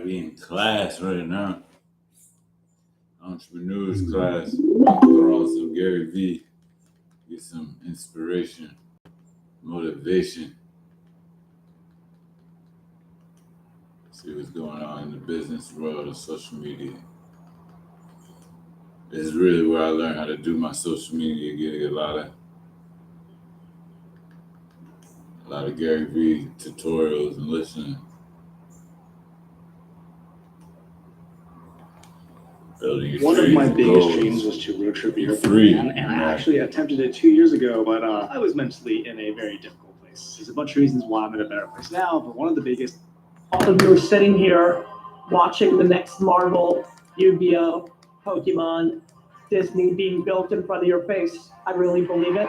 We in class right now. Entrepreneurs class. Throw on some Gary V. Get some inspiration, motivation. See what's going on in the business world of social media. This is really where I learned how to do my social media, getting a lot of Gary V tutorials and listening. One of my biggest dreams was to road trip Europe with a van, and I actually attempted it 2 years ago, but I was mentally in a very difficult place. There's a bunch of reasons why I'm in a better place now, but one of the biggest. All of you are sitting here watching the next Marvel, Yu-Gi-Oh, Pokemon, Disney being built in front of your face. I really believe it.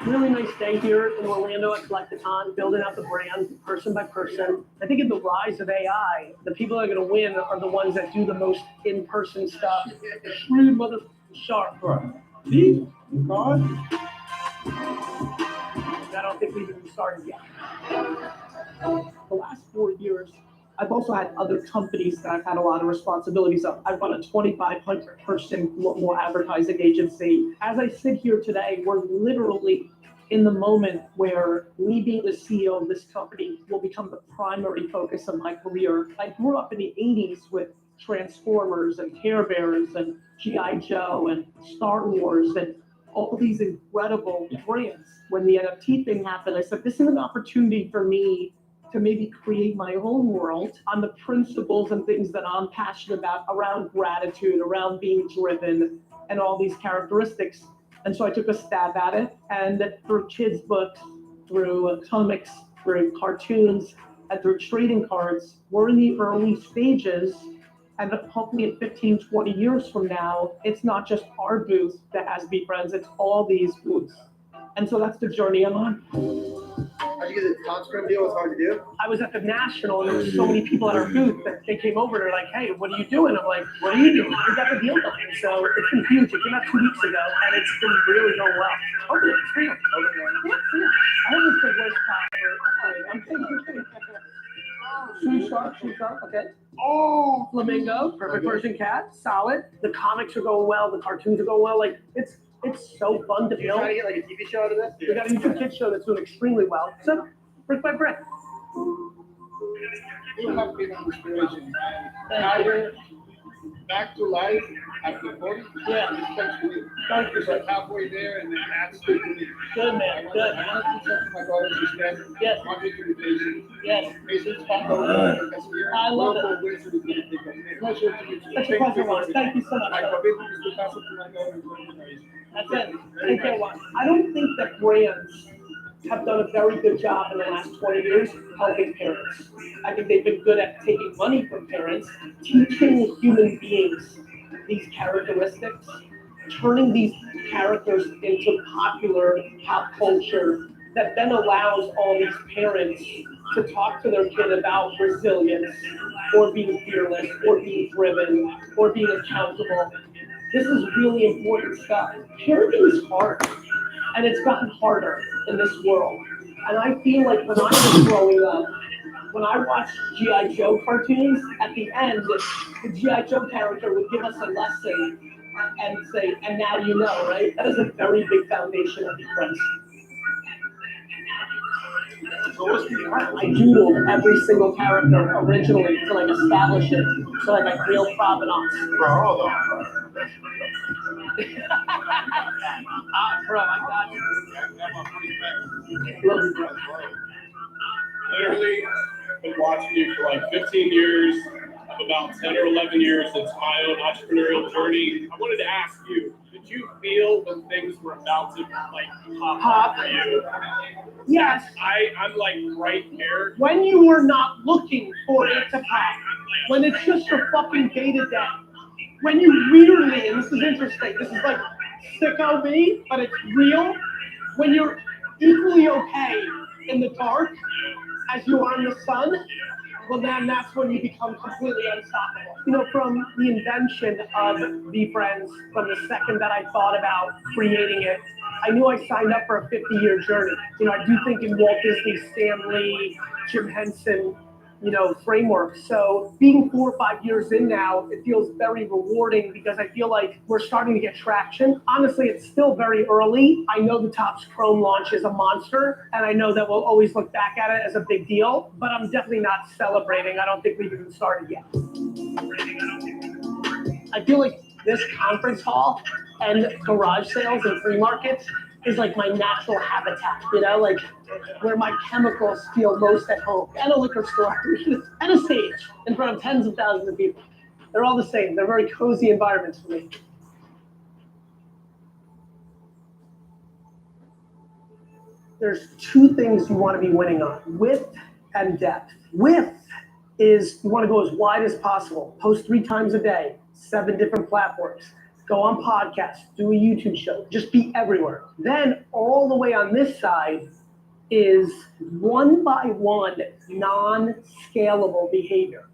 Really nice day here in Orlando at Collecticon, building out the brand person by person. I think in the rise of AI, the people that are going to win are the ones that do the most in-person stuff. Shrewd mother sharp. See? God. I don't think we've even started yet. The last 4 years, I've also had other companies that I've had a lot of responsibilities of. I've run a 2,500 person global advertising agency. As I sit here today, we're literally in the moment where me being the CEO of this company will become the primary focus of my career. I grew up in the 80s with Transformers and Care Bears and G.I. Joe and Star Wars and all these incredible brands. When the NFT thing happened, I said, this is an opportunity for me to maybe create my own world on the principles and things that I'm passionate about around gratitude, around being driven, and all these characteristics. And so I took a stab at it, and through kids' books, through comics, through cartoons, and through trading cards, we're in the early stages. And hopefully in 15, 20 years from now, it's not just our booth that has Be Friends, it's all these booths. And so that's the journey I'm on. How'd you get the Conscript deal? It's hard to do. I was at the National, and there were so many people at our booth that they came over and they're like, hey, what are you doing? I'm like, what are you doing? We got the deal going. So it's been huge. It came out 2 weeks ago, and it's been really going well. Okay, it's real. I have this the worst time. I'm thinking. Shoe sharp, okay. Oh, flamingo, perfect Persian cat, solid. The comics are going well, the cartoons are going well. Like it's so fun to build. You're trying to get like a TV show out of this? We got a YouTube kids show that's doing extremely well. So, brick by brick. You have been an inspiration. Tiger, back to life after 40. Yeah. Thank you. Like halfway there, and then that's good. Good man, good. I want to do something my brothers and sisters. Yes. Want to do the Yes. I love it. Pleasure to meet you. That's a pleasure, Juan. Thank you so much. My commitment is to pass it to my daughter. That's it. Take care, Juan. I don't think that brands have done a very good job in the last 20 years helping parents. I think they've been good at taking money from parents, teaching human beings these characteristics, turning these characters into popular pop culture that then allows all these parents to talk to their kid about resilience, or being fearless, or being driven, or being accountable. This is really important stuff. Parenting is hard, and it's gotten harder in this world. And I feel like when I was growing up, when I watched G.I. Joe cartoons, at the end, the G.I. Joe character would give us a lesson and say, and now you know, right? That is a very big foundation of Be Friends. I doodled every single character originally to like establish it, so like a real provenance. Bro, hold on. Bro, I got you. Love you, bro. Literally been watching you for like 15 years, about 10 or 11 years into my own entrepreneurial journey. I wanted to ask you, did you feel when things were about to like pop for you? Yes. I'm like right here. When you were not looking for it to pop, when it's just your fucking day-to-day, when you weirdly, and this is interesting, this is like sicko me, but it's real, when you're equally okay in the dark as you are in the sun, well then that's when you become completely unstoppable. You know, from the invention of Be Friends, from the second that I thought about creating it, I knew I signed up for a 50-year journey. You know, I do think in Walt Disney, Stan Lee, Jim Henson, framework. So being 4 or 5 years in now, it feels very rewarding because I feel like we're starting to get traction. Honestly, it's still very early. I know the Topps Chrome launch is a monster, and I know that we'll always look back at it as a big deal, but I'm definitely not celebrating. I don't think we've even started yet. I feel like this conference hall and garage sales and flea markets is like my natural habitat, like where my chemicals feel most at home. And a liquor store, and a stage in front of tens of thousands of people. They're all the same. They're very cozy environments for me. There's two things you want to be winning on: width and depth. Width is you want to go as wide as possible. Post 3 times a day, 7 different platforms. Go on podcasts, do a YouTube show, just be everywhere. Then all the way on this side is one-by-one non-scalable behavior.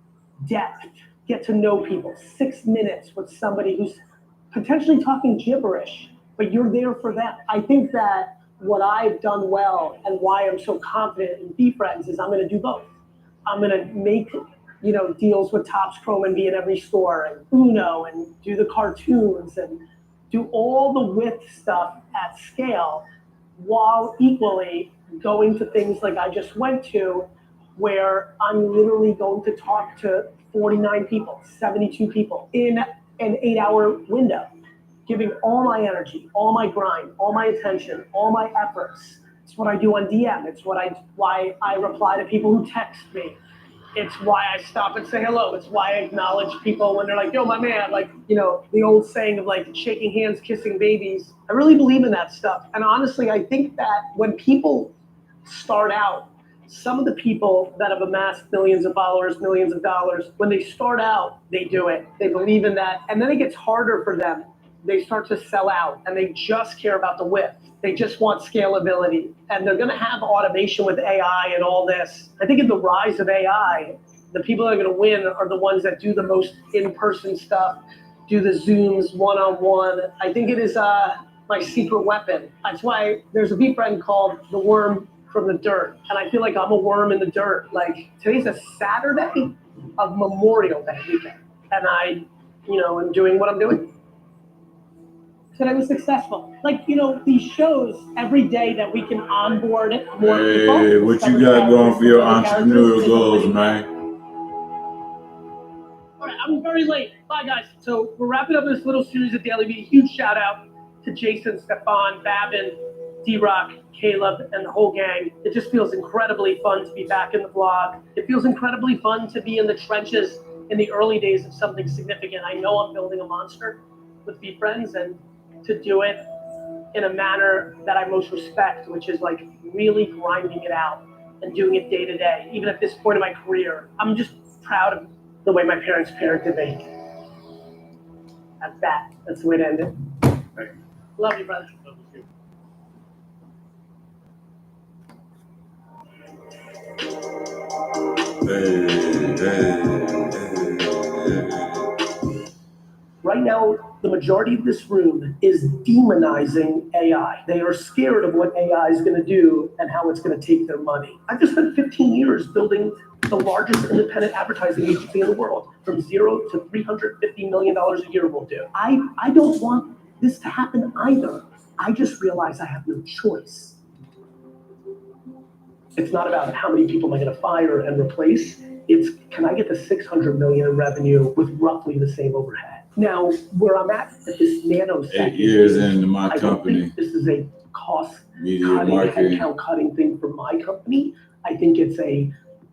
Depth, get to know people, 6 minutes with somebody who's potentially talking gibberish, but you're there for them. I think that what I've done well and why I'm so confident in BeFriends is I'm gonna do both. I'm gonna make deals with Topps Chrome and be in every store, and Uno, and do the cartoons and do all the width stuff at scale, while equally going to things like I just went to, where I'm literally going to talk to 49 people, 72 people in an 8-hour window, giving all my energy, all my grind, all my attention, all my efforts. It's what I do on DM. It's why I reply to people who text me. It's why I stop and say hello. It's why I acknowledge people when they're like, yo, my man, the old saying of shaking hands, kissing babies. I really believe in that stuff. And honestly, I think that when people start out, some of the people that have amassed millions of followers, millions of dollars, when they start out, they do it. They believe in that. And then it gets harder for them. They start to sell out and they just care about the width. They just want scalability, and they're gonna have automation with AI and all this. I think in the rise of AI, the people that are gonna win are the ones that do the most in-person stuff, do the Zooms one-on-one. I think it is my secret weapon. That's why there's a BeFriend called The Worm from the Dirt, and I feel like I'm a worm in the dirt. Today's a Saturday of Memorial Day weekend, and I, am doing what I'm doing. That I was successful. These shows every day that we can onboard more people. Hey, what you got going for your entrepreneurial goals, man? All right, I'm very late. Bye, guys. So we're wrapping up this little series of Daily Media. Huge shout out to Jason, Stefan, Babin, D-Rock, Caleb, and the whole gang. It just feels incredibly fun to be back in the vlog. It feels incredibly fun to be in the trenches in the early days of something significant. I know I'm building a monster with BeFriends, and to do it in a manner that I most respect, which is really grinding it out and doing it day to day. Even at this point in my career, I'm just proud of the way my parents parented me. That's the way to end it. Love you, brother. Right now, the majority of this room is demonizing AI. They are scared of what AI is going to do and how it's going to take their money. I've just spent 15 years building the largest independent advertising agency in the world. From 0 to $350 million a year we'll do. I don't want this to happen either. I just realize I have no choice. It's not about how many people am I going to fire and replace. It's, can I get the 600 million in revenue with roughly the same overhead? Now, where I'm at this nanosecond. 8 years into my company. This is a cost media cutting, marketing, headcount cutting thing for my company. I think it's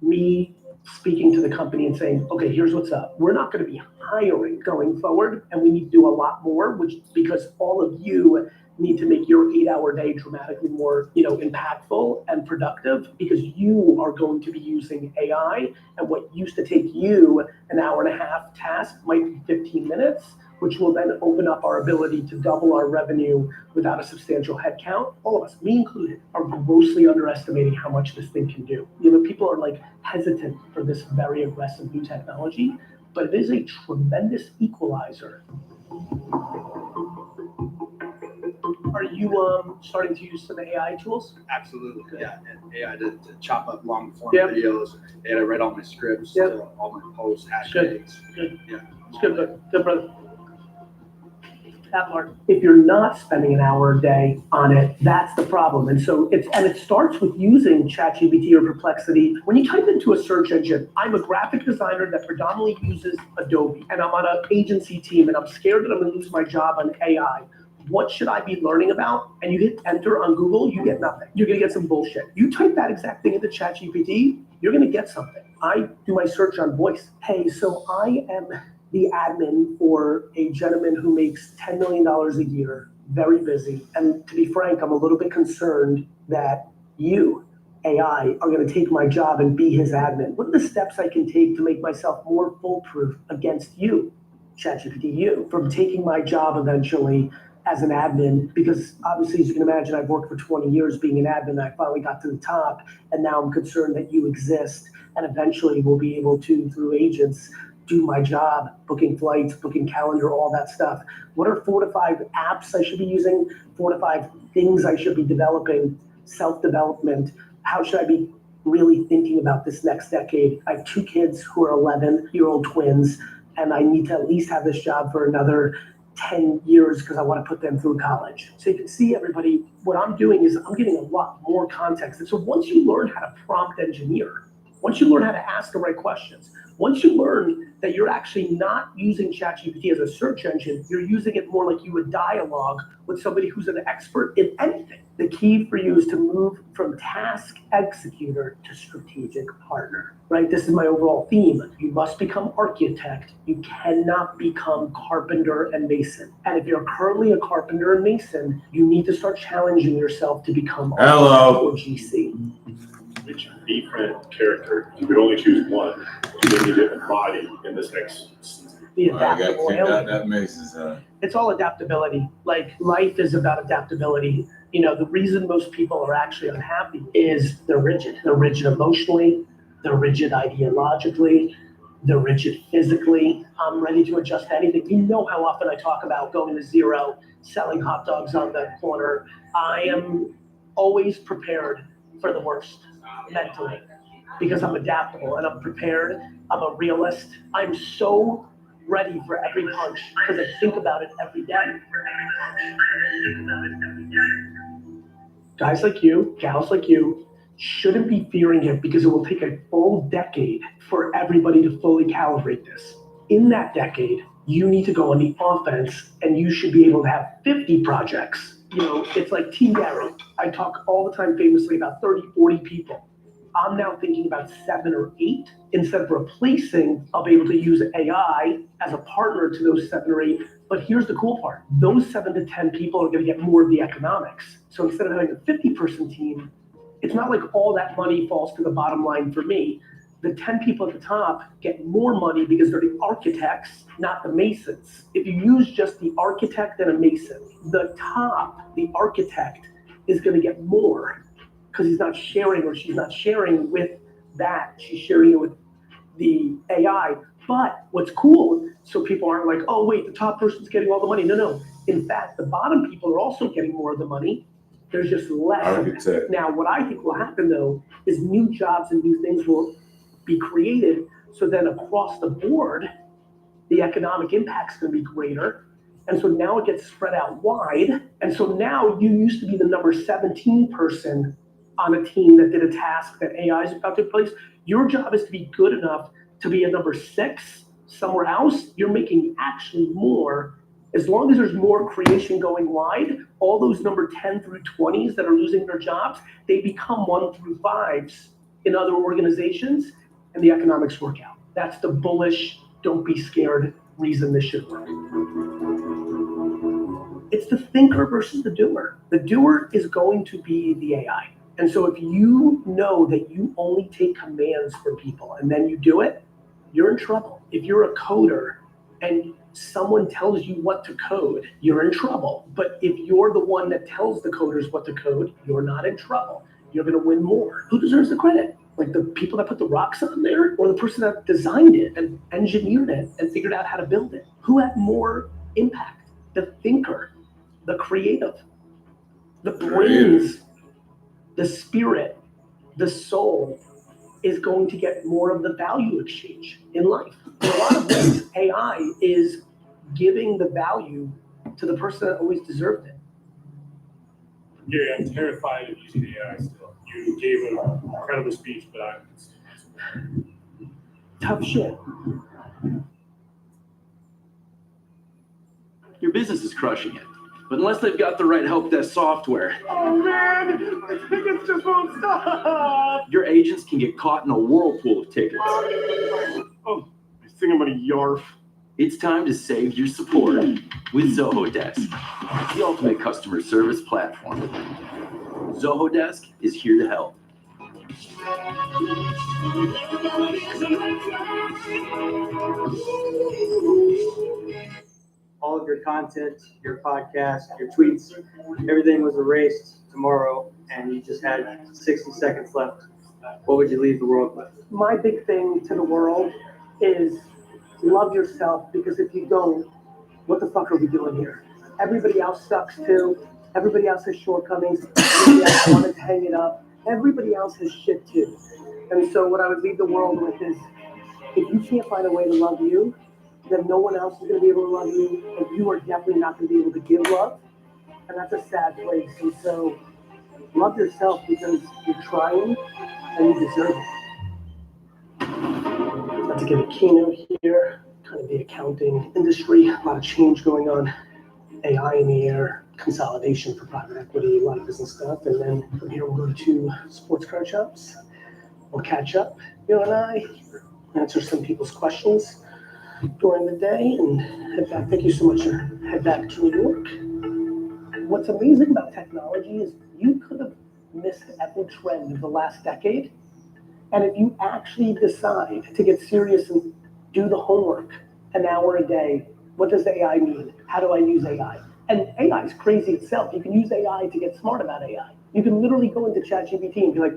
me speaking to the company and saying, okay, here's what's up. We're not going to be hiring going forward, and we need to do a lot more, because all of you need to make your 8-hour day dramatically more, impactful and productive, because you are going to be using AI, and what used to take you an hour and a half task might be 15 minutes, which will then open up our ability to double our revenue without a substantial headcount. All of us, me included, are grossly underestimating how much this thing can do. People are hesitant for this very aggressive new technology, but it is a tremendous equalizer. Are you starting to use some AI tools? Absolutely, yeah. And AI to chop up long form Yep. videos, and I write all my scripts, Yep. all my posts, Good. hashtags. Good. Yeah. It's good, good brother. That part. If you're not spending an hour a day on it, that's the problem. And so it starts with using ChatGPT or Perplexity. When you type into a search engine, I'm a graphic designer that predominantly uses Adobe, and I'm on an agency team, and I'm scared that I'm gonna lose my job on AI. What should I be learning about? And you hit enter on Google, you get nothing. You're gonna get some bullshit. You type that exact thing into ChatGPT, you're gonna get something. I do my search on voice. Hey, so I am the admin for a gentleman who makes $10 million a year, very busy. And to be frank, I'm a little bit concerned that you, AI, are gonna take my job and be his admin. What are the steps I can take to make myself more foolproof against you, ChatGPT, you, from taking my job eventually as an admin? Because obviously, as you can imagine, I've worked for 20 years being an admin. I finally got to the top, and now I'm concerned that you exist, and eventually we'll be able to, through agents, do my job, booking flights, booking calendar, all that stuff. What are 4 to 5 apps I should be using? 4 to 5 things I should be developing, self-development. How should I be really thinking about this next decade? I have 2 kids who are 11-year-old twins, and I need to at least have this job for another 10 years because I want to put them through college. So you can see, everybody, what I'm doing is I'm getting a lot more context. And so once you learn how to prompt engineer, once you learn how to ask the right questions, once you learn that you're actually not using ChatGPT as a search engine, you're using it more like you would dialogue with somebody who's an expert in anything. The key for you is to move from task executor to strategic partner, right? This is my overall theme. You must become architect. You cannot become carpenter and mason. And if you're currently a carpenter and mason, you need to start challenging yourself to become architect or GC. Which different character, you could only choose one, and then you get a body in this next season. The adaptable alien. That makes sense. It's all adaptability. Like, life is about adaptability. You know, the reason most people are actually unhappy is they're rigid. They're rigid emotionally, they're rigid ideologically, they're rigid physically. I'm ready to adjust to anything. You know how often I talk about going to zero, selling hot dogs on the corner. I am always prepared for the worst mentally, because I'm adaptable and I'm prepared. I'm a realist. I'm so ready for every punch because I think about it every day. Guys like you, gals like you, shouldn't be fearing it because it will take a full decade for everybody to fully calibrate this. In that decade, you need to go on the offense, and you should be able to have 50 projects. You know, it's like Team Gary. I talk all the time famously about 30, 40 people. I'm now thinking about 7 or 8. Instead of replacing, I'll be able to use AI as a partner to those 7 or 8. But here's the cool part. Those 7 to 10 people are gonna get more of the economics. So instead of having a 50-person team, it's not like all that money falls to the bottom line for me. The 10 people at the top get more money because they're the architects, not the masons. If you use just the architect and a mason, the top, the architect, is gonna get more because he's not sharing, or she's not sharing with that. She's sharing it with the AI. But what's cool, so people aren't like, oh wait, the top person's getting all the money. No. In fact, the bottom people are also getting more of the money. There's just less of it. Now, what I think will happen though, is new jobs and new things will be created. So then across the board, the economic impact's gonna be greater. And so now it gets spread out wide. And so now you used to be the number 17 person on a team that did a task that AI is about to replace. Your job is to be good enough to be a number 6 somewhere else. You're making actually more. As long as there's more creation going wide, all those number 10 through 20s that are losing their jobs, they become 1 through 5s in other organizations, and the economics work out. That's the bullish, don't be scared reason this should work. It's the thinker versus the doer. The doer is going to be the AI. And so if you know that you only take commands from people and then you do it, you're in trouble. If you're a coder and someone tells you what to code, you're in trouble. But if you're the one that tells the coders what to code, you're not in trouble. You're gonna win more. Who deserves the credit? Like the people that put the rocks on there, or the person that designed it and engineered it and figured out how to build it? Who had more impact? The thinker, the creative. the brains, the spirit, the soul is going to get more of the value exchange in life. In a lot of ways, AI is giving the value to the person that always deserved it. Gary, I'm terrified of using AI still. You gave an incredible speech, but I'm Tough shit. Your business is crushing it. But unless they've got the right help desk software, Oh man, I think it just won't stop. your agents can get caught in a whirlpool of tickets. Oh, I think I'm gonna yarf. It's time to save your support with Zoho Desk, the ultimate customer service platform. Zoho Desk is here to help. All of your content, your podcast, your tweets, everything was erased tomorrow, and you just had 60 seconds left. What would you leave the world with? My big thing to the world is love yourself, because if you don't, what the fuck are we doing here? Everybody else sucks too. Everybody else has shortcomings. Everybody else wanted to hang it up. Everybody else has shit too. And so what I would leave the world with is, if you can't find a way to love you, then no one else is going to be able to love you, and you are definitely not going to be able to give love. And that's a sad place. And so love yourself, because you're trying and you deserve it. Let's give a keynote here, kind of the accounting industry, a lot of change going on, AI in the air, consolidation for private equity, a lot of business stuff. And then from here we'll go to sports card shops. We'll catch up, you and I, answer some people's questions during the day, and head back. Thank you so much, sir. Head back to New York. What's amazing about technology is you could have missed every trend of the last decade. And if you actually decide to get serious and do the homework, an hour a day, what does AI mean? How do I use AI? And AI is crazy itself. You can use AI to get smart about AI. You can literally go into ChatGPT and be like,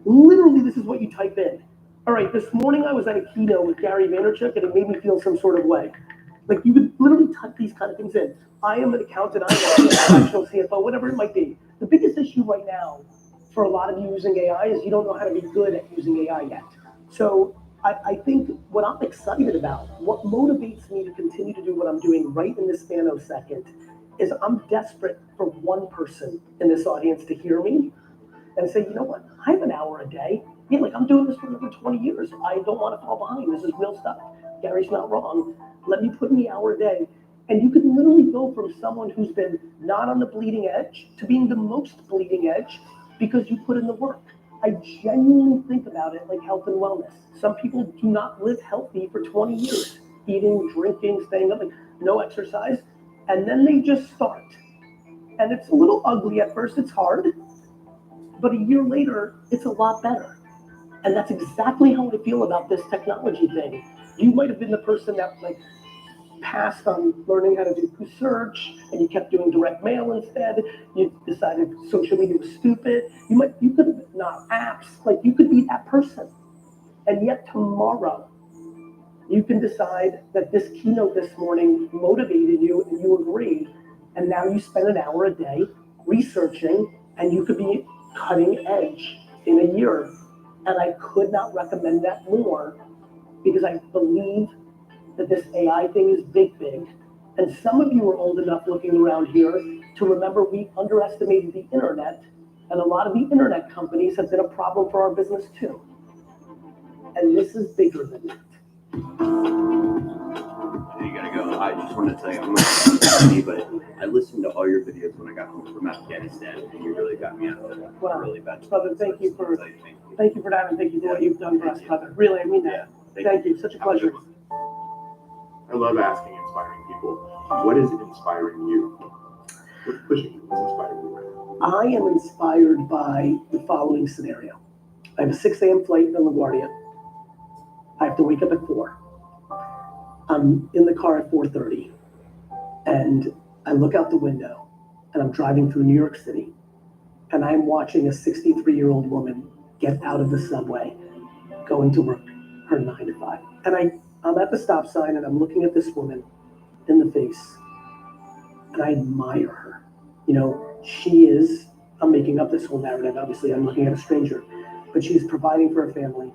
literally, this is what you type in. All right, this morning I was at a keynote with Gary Vaynerchuk, and it made me feel some sort of way. Like, you could literally type these kind of things in. I am an accountant, I am a professional CFO, whatever it might be. The biggest issue right now for a lot of you using AI is you don't know how to be good at using AI yet. So I think what I'm excited about, what motivates me to continue to do what I'm doing right in this nanosecond, is I'm desperate for one person in this audience to hear me and say, you know what, I have an hour a day. Yeah, like, I'm doing this for over 20 years. I don't want to fall behind. This is real stuff. Gary's not wrong. Let me put in the hour a day. And you can literally go from someone who's been not on the bleeding edge to being the most bleeding edge because you put in the work. I genuinely think about it like health and wellness. Some people do not live healthy for 20 years, eating, drinking, staying up, like no exercise, and then they just start. And it's a little ugly at first, it's hard, but a year later, it's a lot better. And that's exactly how I feel about this technology thing. You might have been the person that like passed on learning how to do search, and you kept doing direct mail instead. You decided social media was stupid. You could have not apps, like you could be that person. And yet tomorrow, you can decide that this keynote this morning motivated you and you agree, and now you spend an hour a day researching, and you could be cutting edge in a year. And I could not recommend that more, because I believe that this AI thing is big. And some of you are old enough looking around here to remember we underestimated the internet, and a lot of the internet companies have been a problem for our business too. And this is bigger than that. You gotta go. I just want to say, I'm not funny, but I listened to all your videos when I got home from Afghanistan, and you really got me out of that. Wow. Really bad. Brother, thank you for that, and thank you for what you've done for us, brother. Really, I mean that. Thank you. Such a pleasure. I love asking inspiring people, what is inspiring you? What's pushing you? What's inspiring you right now? I am inspired by the following scenario. I have a 6 a.m. flight in LaGuardia. I have to wake up at 4. I'm in the car at 4:30, and I look out the window, and I'm driving through New York City, and I'm watching a 63-year-old woman get out of the subway, going to work, her 9 to 5. And I'm at the stop sign, and I'm looking at this woman in the face, and I admire her. You know, she is I'm making up this whole narrative. Obviously, I'm looking at a stranger, but she's providing for her family.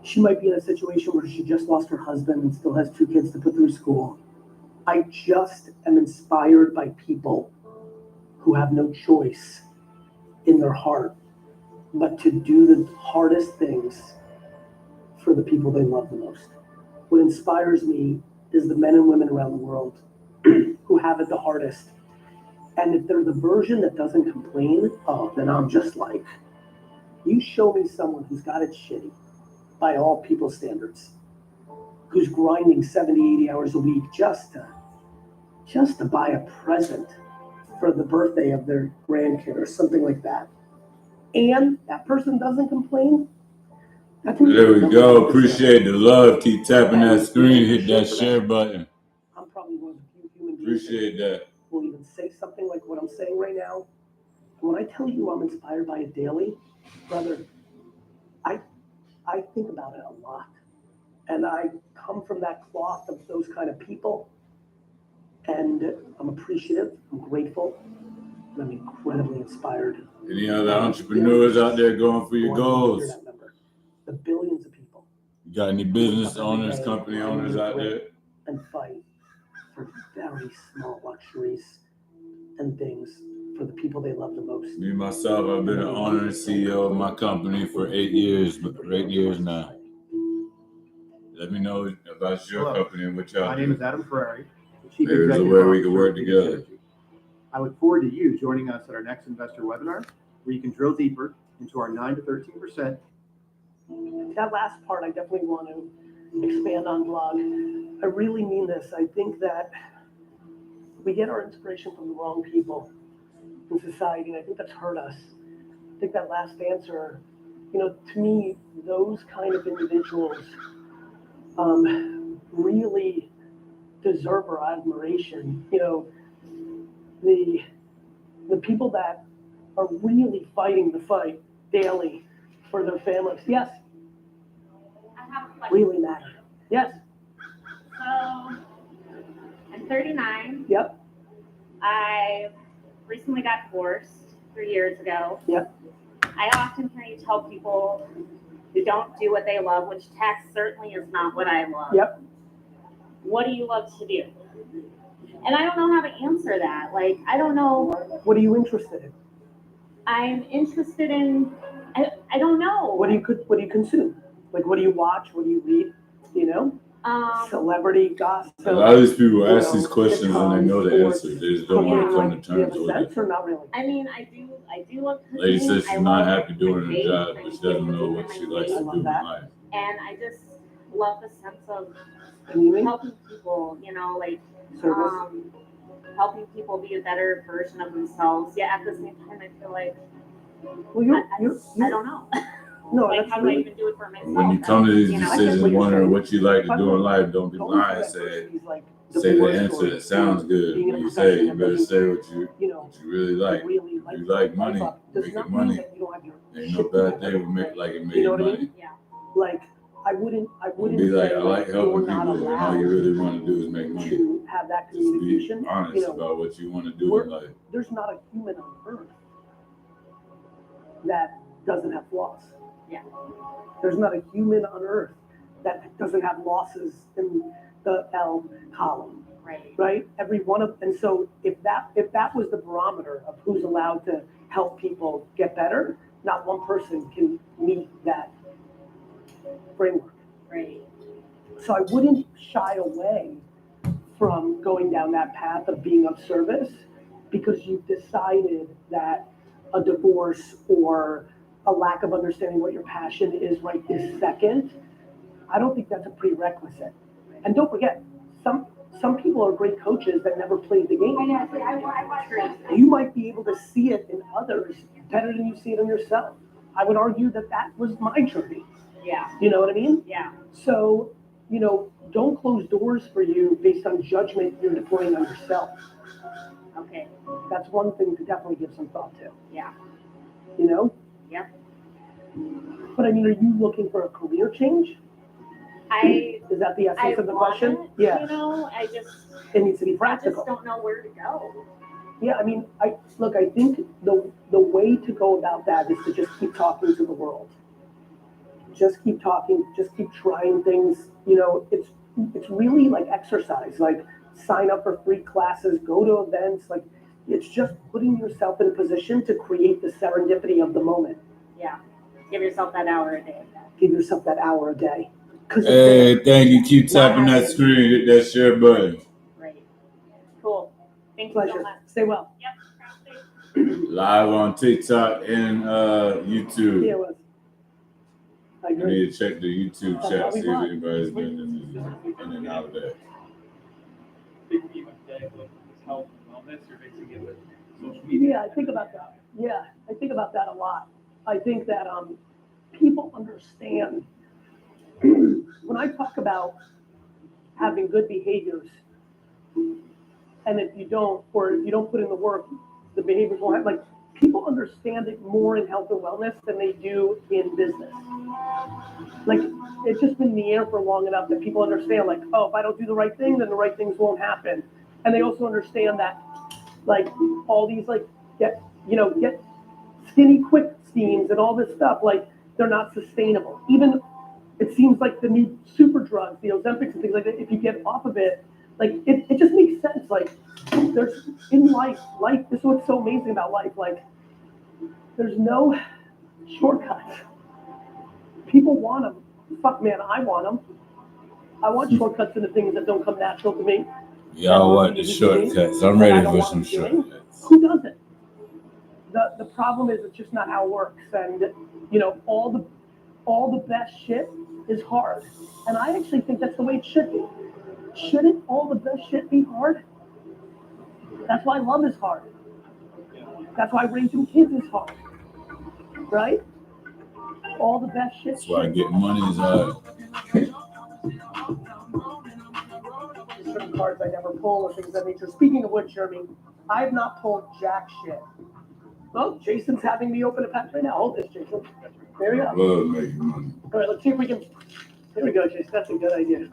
She might be in a situation where she just lost her husband and still has 2 kids to put through school. I just am inspired by people who have no choice in their heart but to do the hardest things for the people they love the most. What inspires me is the men and women around the world who have it the hardest. And if they're the version that doesn't complain, then I'm just like, you show me someone who's got it shitty by all people's standards, who's grinding 70, 80 hours a week just to buy a present for the birthday of their grandkid or something like that. And that person doesn't complain. There we go. Appreciate the love. Keep tapping that screen. Hit that share button. I'm probably one of the few human beings Appreciate that. will even say something like what I'm saying right now. And when I tell you I'm inspired by it daily, brother, I think about it a lot. And I come from that cloth of those kind of people. And I'm appreciative, I'm grateful, and I'm incredibly inspired. Any other entrepreneurs out there going for your goals? The billions of people. You got any business owners, company owners out there? And fight for very small luxuries and things for the people they love the most. Me, myself, I've been an owner and CEO of my company for 8 years, but for 8 years now. Let me know about your Hello. company and what y'all My do. name is Adam Ferrari, the Chief Maybe there's a Executive way we Officer can work of Giddins together. Energy. I look forward to you joining us at our next investor webinar, where you can drill deeper into our 9 to 13%. That last part I definitely want to expand on, Blog. I really mean this. I think that we get our inspiration from the wrong people in society, and I think that's hurt us. I think that last answer, to me, those kind of individuals really deserve our admiration. The people that are really fighting the fight daily for their families. Yes, I have a question. really matter. Yes. So, I'm 39. Yep. I recently got divorced 3 years ago. Yep. I often hear you tell people who don't do what they love, which tax certainly is not what I love. Yep. What do you love to do? And I don't know how to answer that. Like, I don't know. What are you interested in? I'm interested in, I don't know. What do you consume? Like, what do you watch? What do you read? Celebrity gossip. A lot of these people ask these questions and they know the answer. They just don't want to come to terms with it. Or not really? I mean, I do love cooking. Lady says she's I not love happy doing my her job, bake, but she doesn't know what she likes to do in life. And I just love the sense of Community? helping people, Service? helping people be a better version of themselves. Yet at the same time, I feel like Well, I don't know. No, Like, that's how do I really, even do it for myself? When you come to these You know? decisions, wondering what you like to do in life, don't be Don't blind. look at that person's, like, Say the divorce answer story. that sounds good. Being in When a you say, profession you better that say what you really like. really If you like money, life up. Does making not mean money. that you don't have your Ain't no shit bad together. thing with make like it You know made what I money. mean? Yeah. Like, I wouldn't Be like, say I like you're helping not people, and all allowed you really want to do is make money. to have that Just be communication. honest about what you want to do in life. There's not a human on earth that doesn't have flaws. Yeah. There's not a human on earth that doesn't have losses in the L column, Right. right? Every one of, and so if that was the barometer of who's allowed to help people get better, not one person can meet that framework. Right. So I wouldn't shy away from going down that path of being of service because you've decided that a divorce or a lack of understanding what your passion is right this second, I don't think that's a prerequisite. And don't forget, some people are great coaches that never played the game. You might be able to see it in others better than you see it in yourself. I would argue that was my journey. Yeah. You know what I mean? Yeah. So, don't close doors for you based on judgment you're deploying on yourself. Okay. That's one thing to definitely give some thought to. Yeah. Yep. But I mean, are you looking for a career change? Is that the essence of the question? Yeah. I just. It needs to be I just practical. don't know where to go. Yeah, I mean, I think the way to go about that is to just keep talking to the world. Just keep talking, just keep trying things. You know, it's really like exercise. Like sign up for free classes, go to events. Like it's just putting yourself in a position to create the serendipity of the moment. Yeah. Give yourself that hour a day. Give yourself that hour a day. Hey, thank you. Keep tapping that screen. Hit that share button. Right. Cool. Thank you Pleasure. so much. Stay well. Yep. Live on TikTok and YouTube. Yeah, it was. I I agree. need to check the YouTube That's chat, how we see if rock. anybody's been in and out of that. Big theme of the day was health and wellness. You're mixing it with social media. Yeah, I think about that. Yeah, I think about that a lot. I think that people understand when I talk about having good behaviors, and if you don't, or if you don't put in the work, the behaviors won't have, like, people understand it more in health and wellness than they do in business. Like, it's just been in the air for long enough that people understand, like, oh, if I don't do the right thing, then the right things won't happen. And they also understand that, like, all these, like, get skinny quick schemes and all this stuff, like, they're not sustainable. Even, it seems like the new super drugs, the Ozempics and things like that, if you get off of it, like, it just makes sense. Like, there's, in life, this is what's so amazing about life. Like, there's no shortcuts. People want them. Fuck, man, I want them. I want shortcuts into things that don't come natural to me. Y'all want the shortcuts. I'm ready for some shortcuts. Who doesn't? The problem is it's just not how it works. And, you know, all the best shit is hard. And I actually think that's the way it should be. Shouldn't all the best shit be hard? That's why love is hard. That's why raising kids is hard. Right? All the best shit. That's why getting money is hard. Certain cards I never pull or things of that nature. Speaking of which, Jeremy, I have not pulled jack shit. Oh, Jason's having me open a pack right now. Hold this, Jason. There we go. Love making money. All right, let's see if we can. There we go, Jason. That's a good idea.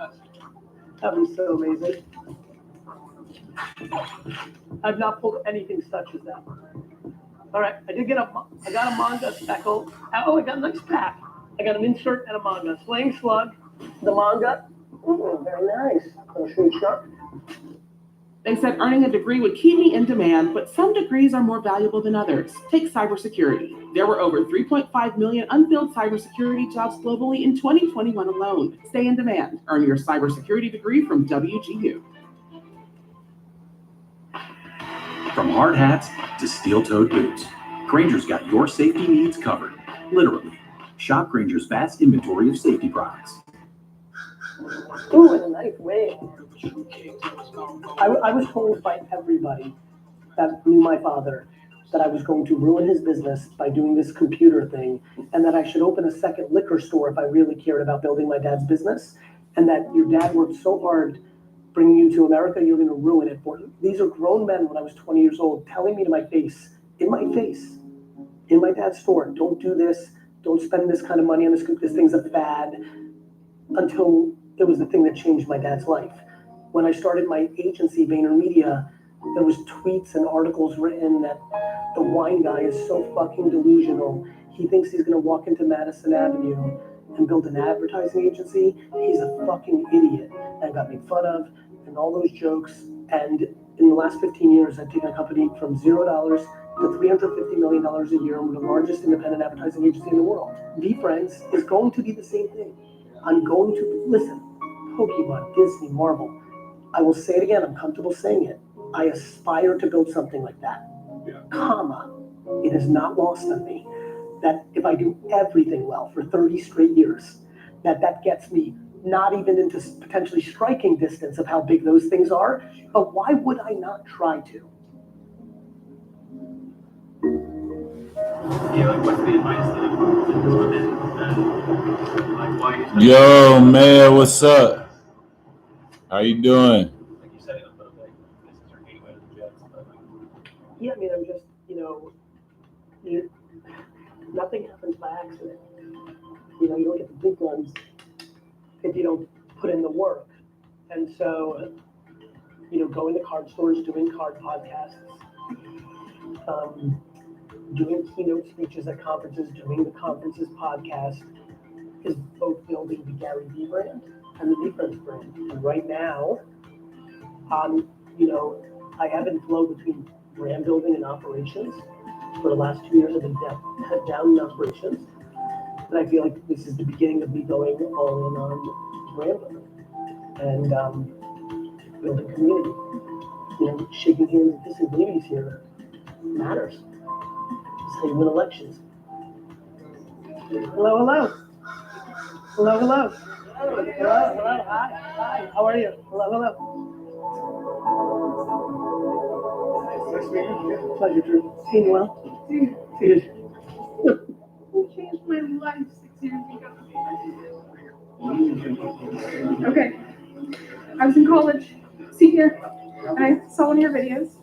That was so amazing. I've not pulled anything such as that. All right, I got a manga speckle. Oh, I got a nice pack. I got an insert and a manga. Slaying Slug, the manga. Ooh, very nice. They said earning a degree would keep me in demand, but some degrees are more valuable than others. Take cybersecurity. There were over 3.5 million unfilled cybersecurity jobs globally in 2021 alone. Stay in demand. Earn your cybersecurity degree from WGU. From hard hats to steel-toed boots, Granger's got your safety needs covered. Literally. Shop Granger's vast inventory of safety products. Ooh, in a nice way. I was told by everybody that knew my father that I was going to ruin his business by doing this computer thing, and that I should open a second liquor store if I really cared about building my dad's business, and that your dad worked so hard bringing you to America, you're going to ruin it for you. These are grown men when I was 20 years old telling me to my face, in my dad's store, don't do this, don't spend this kind of money on this thing's a fad, until it was the thing that changed my dad's life. When I started my agency, VaynerMedia, there was tweets and articles written that the wine guy is so fucking delusional. He thinks he's gonna walk into Madison Avenue and build an advertising agency. He's a fucking idiot. And got made fun of and all those jokes. And in the last 15 years, I've taken a company from $0 to $350 million a year. We're the largest independent advertising agency in the world. VeeFriends is going to be the same thing. I'm going to, listen, Pokemon, Disney, Marvel. I will say it again, I'm comfortable saying it. I aspire to build something like that. Comma, it is not lost on me that if I do everything well for 30 straight years, that gets me not even into potentially striking distance of how big those things are, but why would I not try to? Yeah, like what's the advice that women, like why? Yo, man, what's up? How you doing? Like you said it a little bit, this is your gateway to the Jets, but Yeah, I mean, I'm just, nothing happens by accident. You don't get the big guns if you don't put in the work. And so, going to card stores, doing card podcasts, doing keynote speeches at conferences, doing the conferences podcast is both building the Gary Vee brand and the Difference brand. And right now, I ebb and flow between brand building and operations. For the last 2 years, I've been down in operations. And I feel like this is the beginning of me going all in on brand building and building community. Shaking hands and kissing babies here matters. It's how you win elections. Hello, hello. Hello, hello. Hello, hello. Hi. How are you? Hello, hello. Nice to meet you. Pleasure, Drew. Seeing you well. Dude. You changed my life 6 years ago. Okay. I was in college, senior, and I saw one of your videos,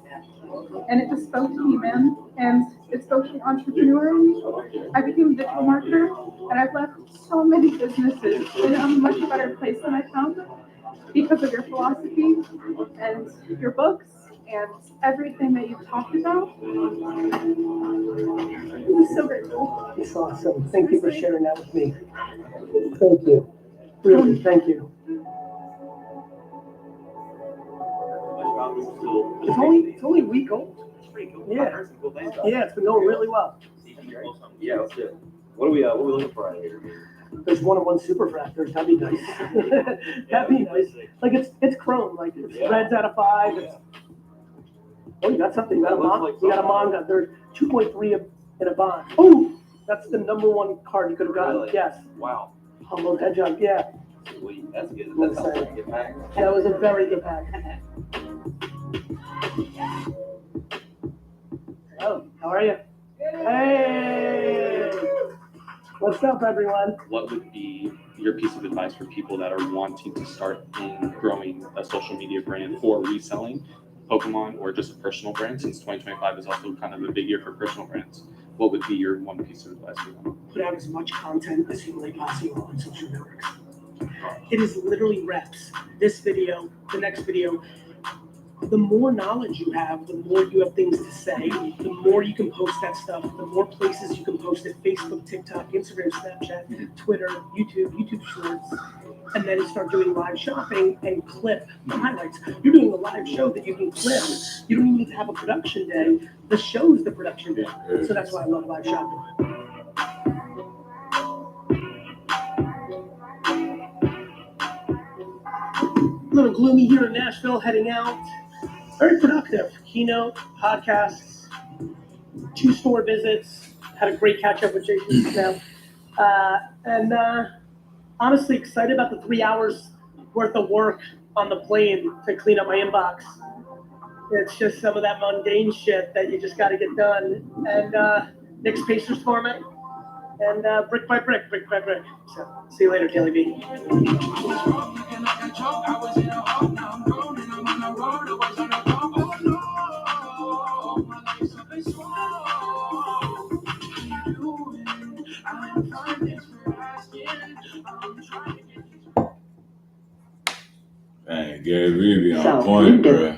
and it just spoke to me, man. And it spoke to the entrepreneur in me. I became a digital marketer, and I've left so many businesses in a much better place than I found them because of your philosophy and your books and everything that you've talked about. It was so grateful. It's awesome. Thank you for sharing that with me. Thank you. Really, thank you. It's only a week old. Yeah. Yeah, it's been going really well. Yeah, let's do it. What are we looking for out here? There's one-on-one super fractors. That'd be nice. That'd be nice. Like it's chrome. Like it's reds out of 5. It's, oh, you got something. You got a manga. There's 2.3 in a bond. Oh, that's the #1 card you could have gotten. Really? Yes. Wow. Humble head job. Yeah. Sweet. That's good. That's a good pack. That was a very good pack. Hello. How are you? Hey. What's up, everyone? What would be your piece of advice for people that are wanting to start in growing a social media brand or reselling Pokemon or just a personal brand, since 2025 is also kind of a big year for personal brands? What would be your one piece of advice for them? Put out as much content as humanly possible on social networks. It is literally reps. This video, the next video. The more knowledge you have, the more you have things to say, the more you can post that stuff, the more places you can post it: Facebook, TikTok, Instagram, Snapchat, Twitter, YouTube Shorts, and then start doing live shopping and clip the highlights. You're doing a live show that you can clip. You don't even need to have a production day. The show's the production day. So that's why I love live shopping. A little gloomy here in Nashville, heading out. Very productive. Keynote, podcasts, 2 store visits. Had a great catch up with Jason now. And honestly excited about the 3 hours worth of work on the plane to clean up my inbox. It's just some of that mundane shit that you just got to get done. And Knicks Pacers format. And brick by brick. So see you later, Kelly B. Man, Gary Vee be on point, bro.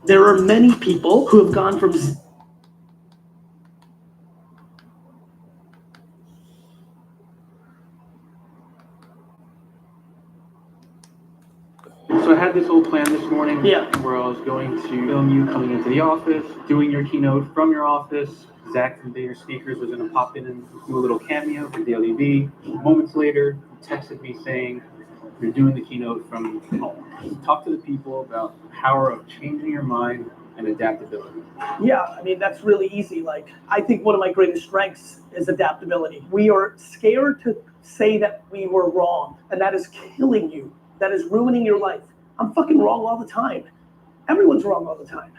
There are many people who have gone from So I had this whole plan this morning, Yeah. where I was going to film you coming into the office, doing your keynote from your office. Zach from Bayer Speakers was going to pop in and do a little cameo for Daily V. Moments later, he texted me saying, "You're doing the keynote from home." Talk to the people about the power of changing your mind and adaptability. Yeah, I mean, that's really easy. Like, I think one of my greatest strengths is adaptability. We are scared to say that we were wrong, and that is killing you. That is ruining your life. I'm fucking wrong all the time. Everyone's wrong all the time.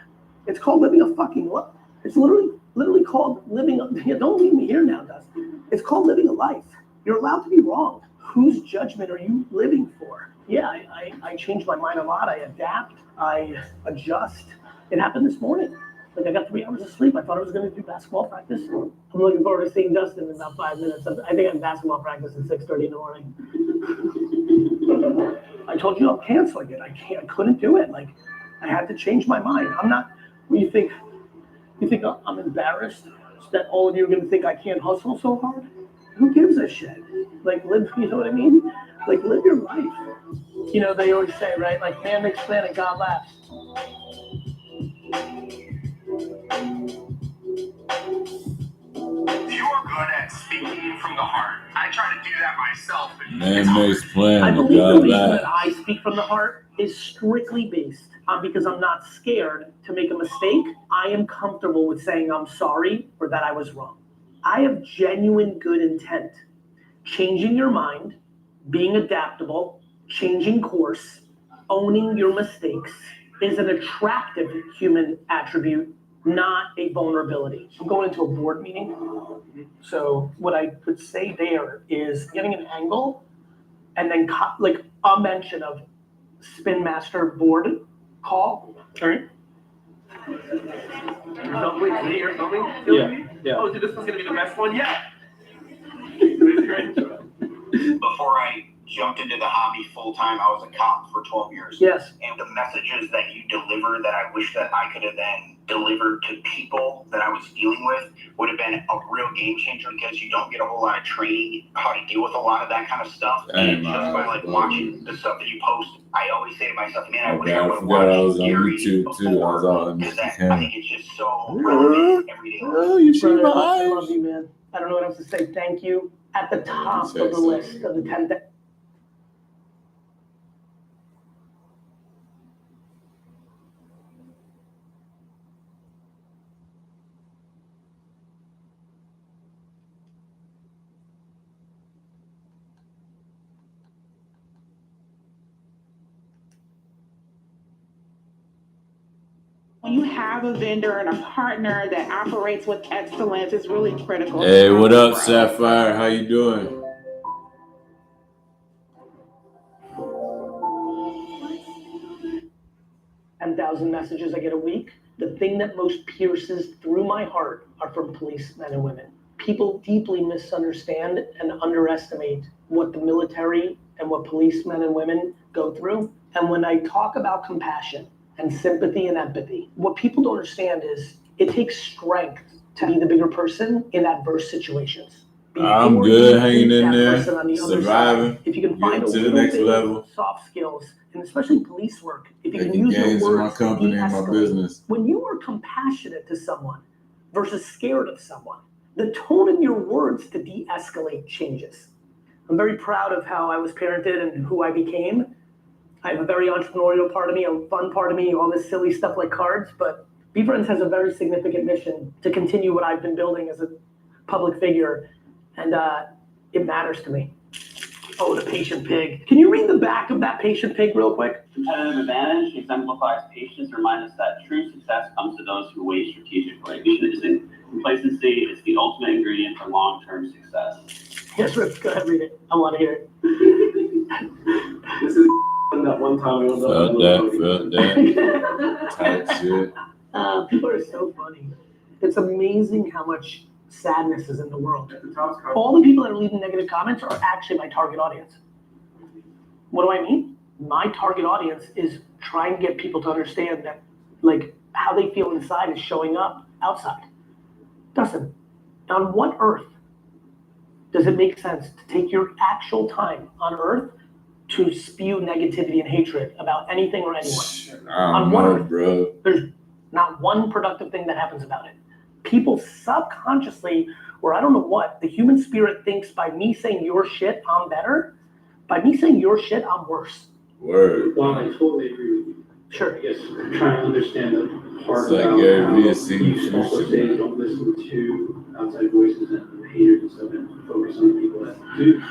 It's called living a fucking life. It's literally called living a, don't leave me here now, Dusty. It's called living a life. You're allowed to be wrong. Whose judgment are you living for? Yeah, I change my mind a lot. I adapt. I adjust. It happened this morning. Like I got 3 hours of sleep. I thought I was going to do basketball practice. I'm looking forward to seeing Dustin in about 5 minutes. I think I have basketball practice at 6:30 in the morning. I told you I'm canceling it. I couldn't do it. Like I had to change my mind. I'm not. You think I'm embarrassed that all of you are going to think I can't hustle so hard? Who gives a shit? Like live. You know what I mean? Like live your life. You know they always say, right? Like man makes plan and God laughs. You're good at speaking from the heart. I try to do that myself. Man makes plan. I believe the God reason laughs. that I speak from the heart is strictly based on because I'm not scared to make a mistake. I am comfortable with saying I'm sorry or that I was wrong. I have genuine good intent. Changing your mind, being adaptable, changing course, owning your mistakes is an attractive human attribute, not a vulnerability. I'm going into a board meeting. So what I would say there is getting an angle and then like a mention of Spin Master board call. All right. No, wait, today you're filming? Yeah. Oh, so this was gonna be the best one yet. Before I jumped into the hobby full time, I was a cop for 12 years. Yes. And the messages that you deliver that I wish that I could have then delivered to people that I was dealing with would have been a real game changer because you don't get a whole lot of training how to deal with a lot of that kind of stuff. And just by like watching the stuff that you post, I always say to myself, man, I wish I would have forgot I was watched on Gary YouTube too. I was on because I Instagram. think it's just so relevant every day. Oh, you see my Brother, I eyes? love you, man. I don't know what else to say. Thank you. At the top of the list of the 10 things. When you have a vendor and a partner that operates with excellence, it's really critical. Hey, what up, Sapphire? How you doing? 10,000 messages I get a week. The thing that most pierces through my heart are from policemen and women. People deeply misunderstand and underestimate what the military and what policemen and women go through. And when I talk about compassion and sympathy and empathy, what people don't understand is it takes strength to be the bigger person in adverse situations. I'm Before good you hanging meet in that there, person on the other surviving, side, if you can find a getting to the little next bit level. of soft skills, and especially police work, if you can Making use your gains in my words to company and my de-escalate. business. When you are compassionate to someone versus scared of someone, the tone in your words to de-escalate changes. I'm very proud of how I was parented and who I became. I have a very entrepreneurial part of me, a fun part of me, all this silly stuff like cards, but Be Friends has a very significant mission to continue what I've been building as a public figure, and it matters to me. Oh, the patient pig. Can you read the back of that patient pig real quick? Competitive advantage exemplifies patience, remind us that true success comes to those who wait strategically. Vision isn't complacency, it's the ultimate ingredient for long-term success. Yes, Rich, go ahead, read it. I want to hear it. This is that one time. Felt that. Type shit. People are so funny. It's amazing how much sadness is in the world. All the people that are leaving negative comments are actually my target audience. What do I mean? My target audience is trying to get people to understand that, like, how they feel inside is showing up outside. Dustin, on what earth does it make sense to take your actual time on earth to spew negativity and hatred about anything or anyone? I don't know, bro. There's not one productive thing that happens about it. People subconsciously, or I don't know what, the human spirit thinks by me saying your shit, I'm better. By me saying your shit, I'm worse. Word. Well, I totally agree with you. Sure. I guess I'm trying to understand the part It's like about Gary how Vee has seen you also say you don't listen to outside voices and haters and stuff and focus on the people that do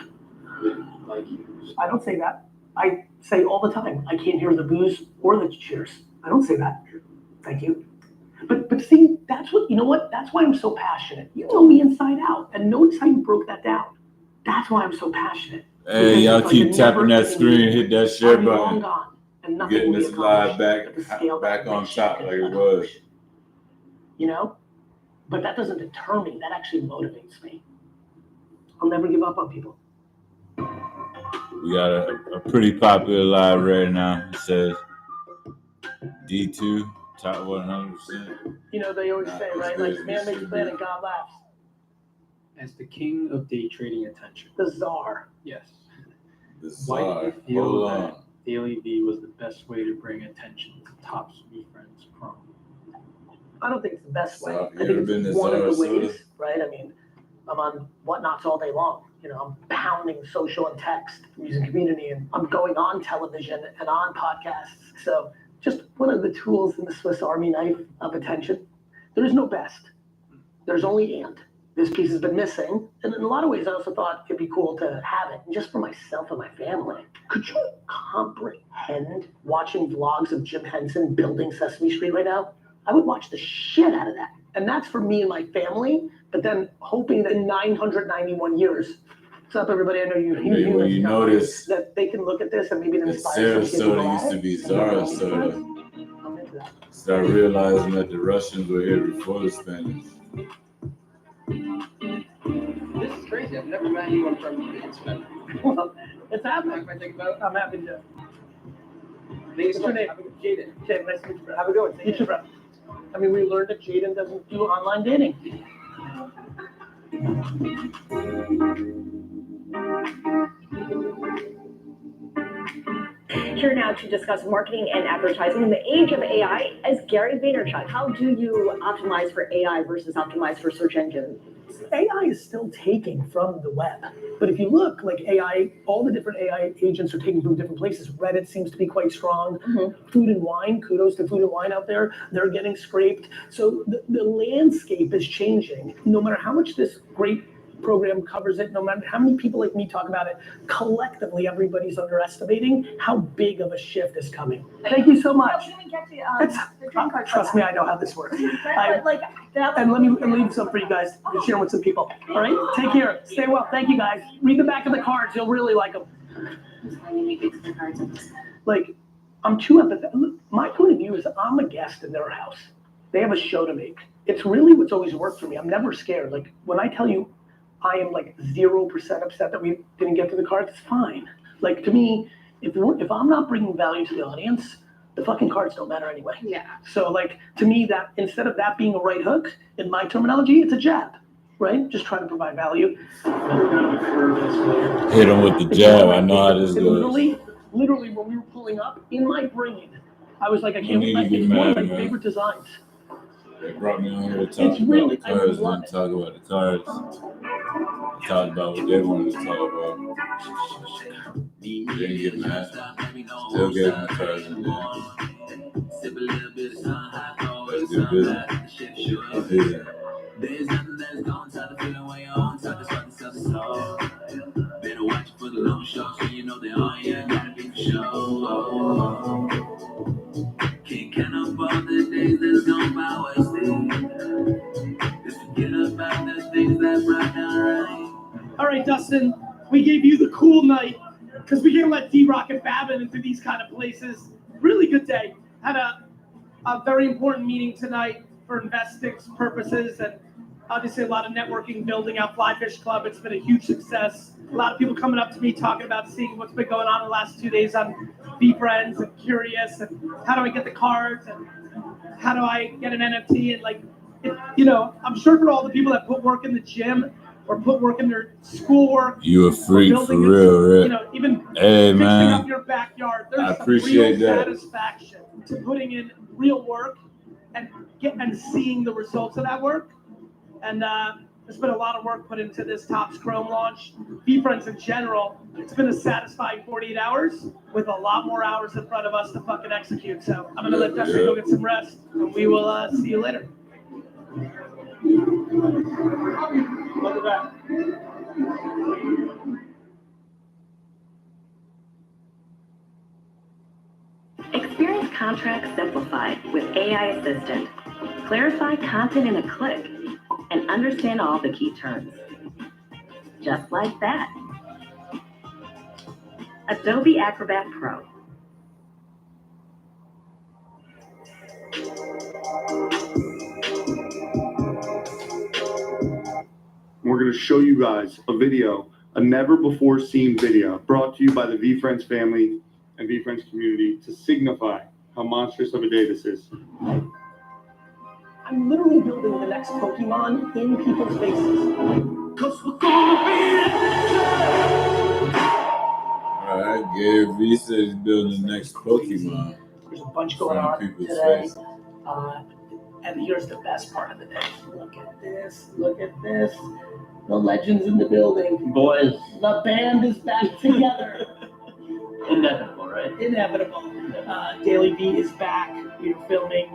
like you. I don't say that. I say all the time, I can't hear the boos or the cheers. I don't say that. Thank you. But see, that's what, you know what? That's why I'm so passionate. You know me inside out, and notice how you broke that down. That's why I'm so passionate. Hey, y'all keep tapping that screen, hit that share I'm long button. gone, and nothing Getting will be this live accomplished at the scale back that on Rich top can like it was. accomplish. you know? But that doesn't deter me. That actually motivates me. I'll never give up on people. We got a pretty popular live right now. It says D2, top 100%. You know, they always say, right? Like, man makes a plan and God laughs. As the king of day trading attention. The czar. Yes. The Why do czar. you feel Hold that on. Daily V was the best way to bring attention to Topps Friends Chrome? I don't think it's the best way. So, I think it's one of the ways, right? I mean, I'm on Whatnots all day long. You know, I'm pounding social and text, music community, and I'm going on television and on podcasts. So just one of the tools in the Swiss Army knife of attention. There is no best. There's only and. This piece has been missing. And in a lot of ways, I also thought it'd be cool to have it, just for myself and my family. Could you comprehend watching vlogs of Jim Henson building Sesame Street right now? I would watch the shit out of that. And that's for me and my family, but then hoping that in 991 years, what's up, everybody? I know you notice that they can look at this and maybe inspire that Sarasota used to be Sarasota. Start realizing that the Russians were here before the Spanish. This is crazy. I've never met anyone from Spain. Well, it's happening. I'm happy to. What's your name? Jaden. Jaden, nice to meet you, bro. Have a good one. You too, bro. I mean, we learned that Jaden doesn't do online dating. Here now to discuss marketing and advertising in the age of AI as Gary Vaynerchuk. How do you optimize for AI versus optimize for search engine? AI is still taking from the web. But if you look, like AI, all the different AI agents are taking from different places. Reddit seems to be quite strong. Food and wine, kudos to food and wine out there. They're getting scraped. So the landscape is changing. No matter how much this great program covers it, no matter how many people like me talk about it, collectively everybody's underestimating how big of a shift is coming. Thank you so much. Trust me, I know how this works. And let me leave some for you guys to share with some people. All right, take care. Stay well. Thank you, guys. Read the back of the cards. You'll really like them. Like, I'm too empathetic. My point of view is I'm a guest in their house. They have a show to make. It's really what's always worked for me. I'm never scared. Like, when I tell you I am like 0% upset that we didn't get to the cards, it's fine. Like, to me, if I'm not bringing value to the audience, the fucking cards don't matter anyway. Yeah. So, like, to me, that instead of that being a right hook, in my terminology, it's a jab, right? Just trying to provide value. Hit him with the jab. I know how this goes. Literally, when we were pulling up, in my brain, I was like, I can't need to wait. be It's one of mad, my man. favorite designs. They brought me on here to talk about the cards, didn't talk about the cards. They talked about what they wanted to talk about. Didn't get mad. Still gave them the cards. That's good business. There's nothing that's gonna top the feeling when you're on top. That's what the self soul. Better watch it for the long show, so you know they on you. Gotta be for sure. Can't count up all the days that's gone by wasted. Just forget about the things that brought down right. All right, Dustin, we gave you the cool night because we can't let D-Rock and Babin into these kind of places. Really good day. Had a very important meeting tonight for Investix purposes, and obviously a lot of networking, building out Fly Fish Club. It's been a huge success. A lot of people coming up to me talking about seeing what's been going on the last 2 days on Be Friends and curious, and how do I get the cards, and how do I get an NFT, and like, you know, I'm sure for all the people that put work in the gym or put work in their schoolwork. You a freak for real, Rhett. You know, even hey, fixing man. up your backyard. There's I appreciate real that. satisfaction to putting in real work and seeing the results of that work. And there's been a lot of work put into this Topps Chrome launch. Be Friends in general, it's been a satisfying 48 hours with a lot more hours in front of us to fucking execute. So I'm gonna let Dustin go get some rest, and we will see you later. Welcome back. Experience contracts simplified with AI Assistant. Clarify content in a click and understand all the key terms. Just like that. Adobe Acrobat Pro. we're going to show you guys a video, a never before seen video, brought to you by the VFriends family and VFriends community to signify how monstrous of a day this is. I'm literally building the next Pokemon in people's faces. 'Cause we're gonna be All right, Gary Vee said he's building the next Pokemon. There's a bunch going Front of on people's today. faces. And here's the best part of the day. Look at this. Look at this. The legend's in the building. Boys. The band is back together. Inevitable, right? Inevitable. Daily V is back. We're filming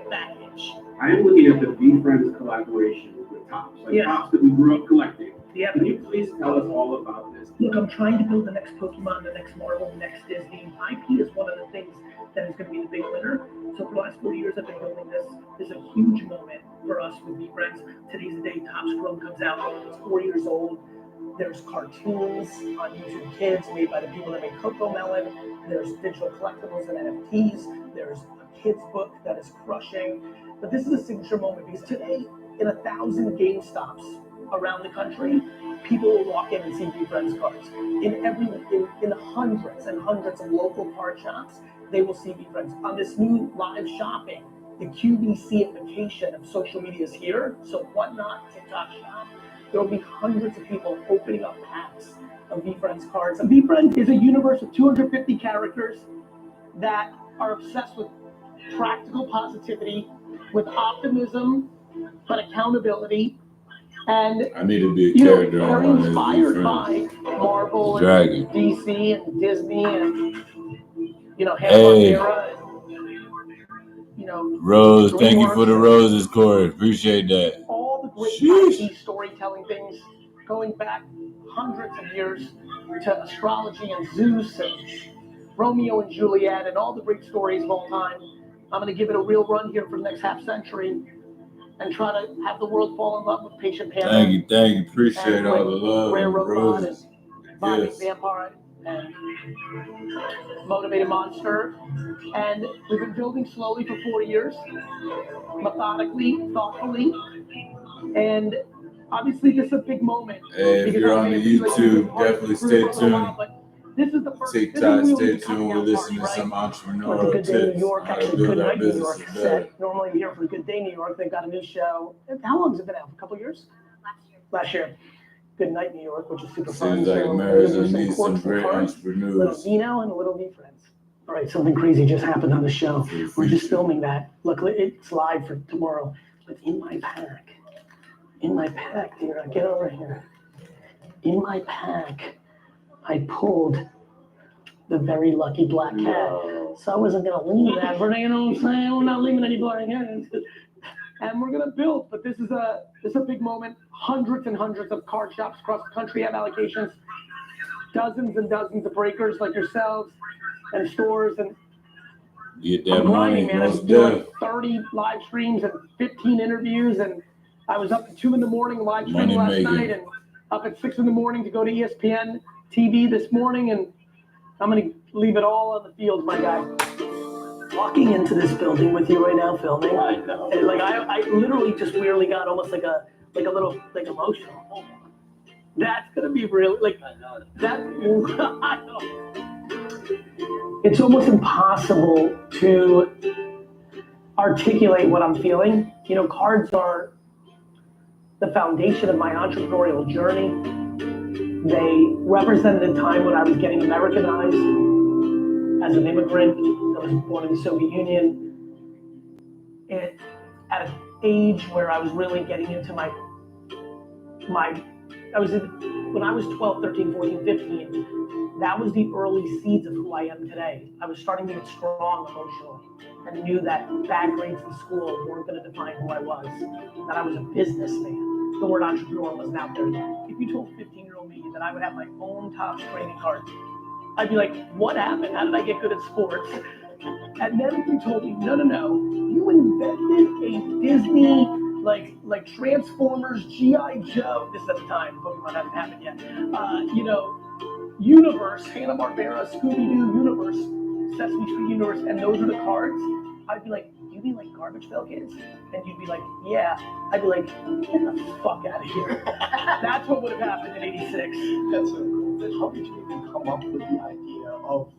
back-ish. I am looking at the VFriends collaboration with Tops, like Yes. Tops that we grew up collecting. Yeah. Can you please tell us all about this? Look, I'm trying to build the next Pokemon, the next Marvel, the next Disney. IP is one of the things that is going to be the big winner. So for the last 4 years, I've been building this. This is a huge moment for us with VFriends. Today's the day Topps Chrome comes out. It's 4 years old. There's cartoons on YouTube Kids made by the people that made Coco Melon. There's digital collectibles and NFTs. There's a kids book that is crushing. But this is a signature moment because today, in 1,000 GameStops around the country, people will walk in and see VFriends cards. In hundreds and hundreds of local card shops, they will see VFriends. On this new live shopping, the QVC-ification of social media is here. So Whatnot, TikTok Shop, there will be hundreds of people opening up packs of VFriends cards. And VFriends is a universe of 250 characters that are obsessed with practical positivity, with optimism, but accountability. And I need to be a character they're on one of inspired these by Marvel Dragon. and DC and Disney and Hey. Hanna-Barbera and Rose, thank you DreamWorks for the and roses, Corey. Appreciate that. all the great Sheesh. IP storytelling things going back hundreds of years to astrology and Zeus and Romeo and Juliet and all the great stories of all time. I'm going to give it a real run here for the next half century and try to have the world fall in love with Patient Panda. Thank you. Appreciate and all the with love Rare and Robot roses. and Body Yes. Vampire and Motivated Monster. And we've been building slowly for 4 years, methodically, thoughtfully. And obviously this is a big moment. Hey, if because you're I've on the been like YouTube, part of definitely the stay group for a while, tuned. but this is the first TikTok, this is stay really tuned. coming We're out listening party, to some right? Like the entrepreneurial Good Day New tips York, on how actually to build Good our Night New York businesses better. set. Normally I'm here for Good Day New York. They've got a new show. How long has it been out? A couple years? Last year. Good Night New York, which is super fun. Seems like So America we'll do needs some quirks and great cards, entrepreneurs. little Vino and a little VFriends. All right, something crazy just happened on the show. We're just filming that. Luckily, it's live for tomorrow. But in my pack, dear, get over here. In my pack, I pulled the very lucky black cat. So I wasn't gonna leave that for, you know what I'm saying? We're not leaving any black cats. And we're gonna build, but this is a big moment. Hundreds and hundreds of card shops across the country have allocations. Dozens and dozens of breakers like yourselves and stores and Get that I'm grinding, money, man. I'm most doing deaf. like 30 live streams and 15 interviews, and I was up at 2 a.m. live streaming Money last making. night, and up at 6 a.m. to go to ESPN TV this morning, and I'm gonna leave it all on the field, my guy. Walking into this building with you right now, filming. I know. And like I literally just weirdly got almost like a little like emotional. That's gonna be real. Like that. I know. It's almost impossible to articulate what I'm feeling. You know, cards are the foundation of my entrepreneurial journey. They represented a time when I was getting Americanized as an immigrant. I was born in the Soviet Union. And at an age where I was really getting into when I was 12, 13, 14, 15, that was the early seeds of who I am today. I was starting to get strong emotionally and knew that bad grades in school weren't going to define who I was, that I was a businessman. The word entrepreneur wasn't out there yet. If you told 15-year-old me that I would have my own Topps trading card, I'd be like, what happened? How did I get good at sports? And then if you told me, no, you invented a Disney, like Transformers, G.I. Joe, this is at the time, Pokemon hadn't happened yet, universe, Hanna-Barbera, Scooby-Doo universe, Sesame Street universe, and those are the cards, I'd be like, you me like garbage pail kids, and you'd be like, yeah, I'd be like, get the fuck out of here. That's what would have happened in '86. That's so cool. Then how did you even come up with the idea of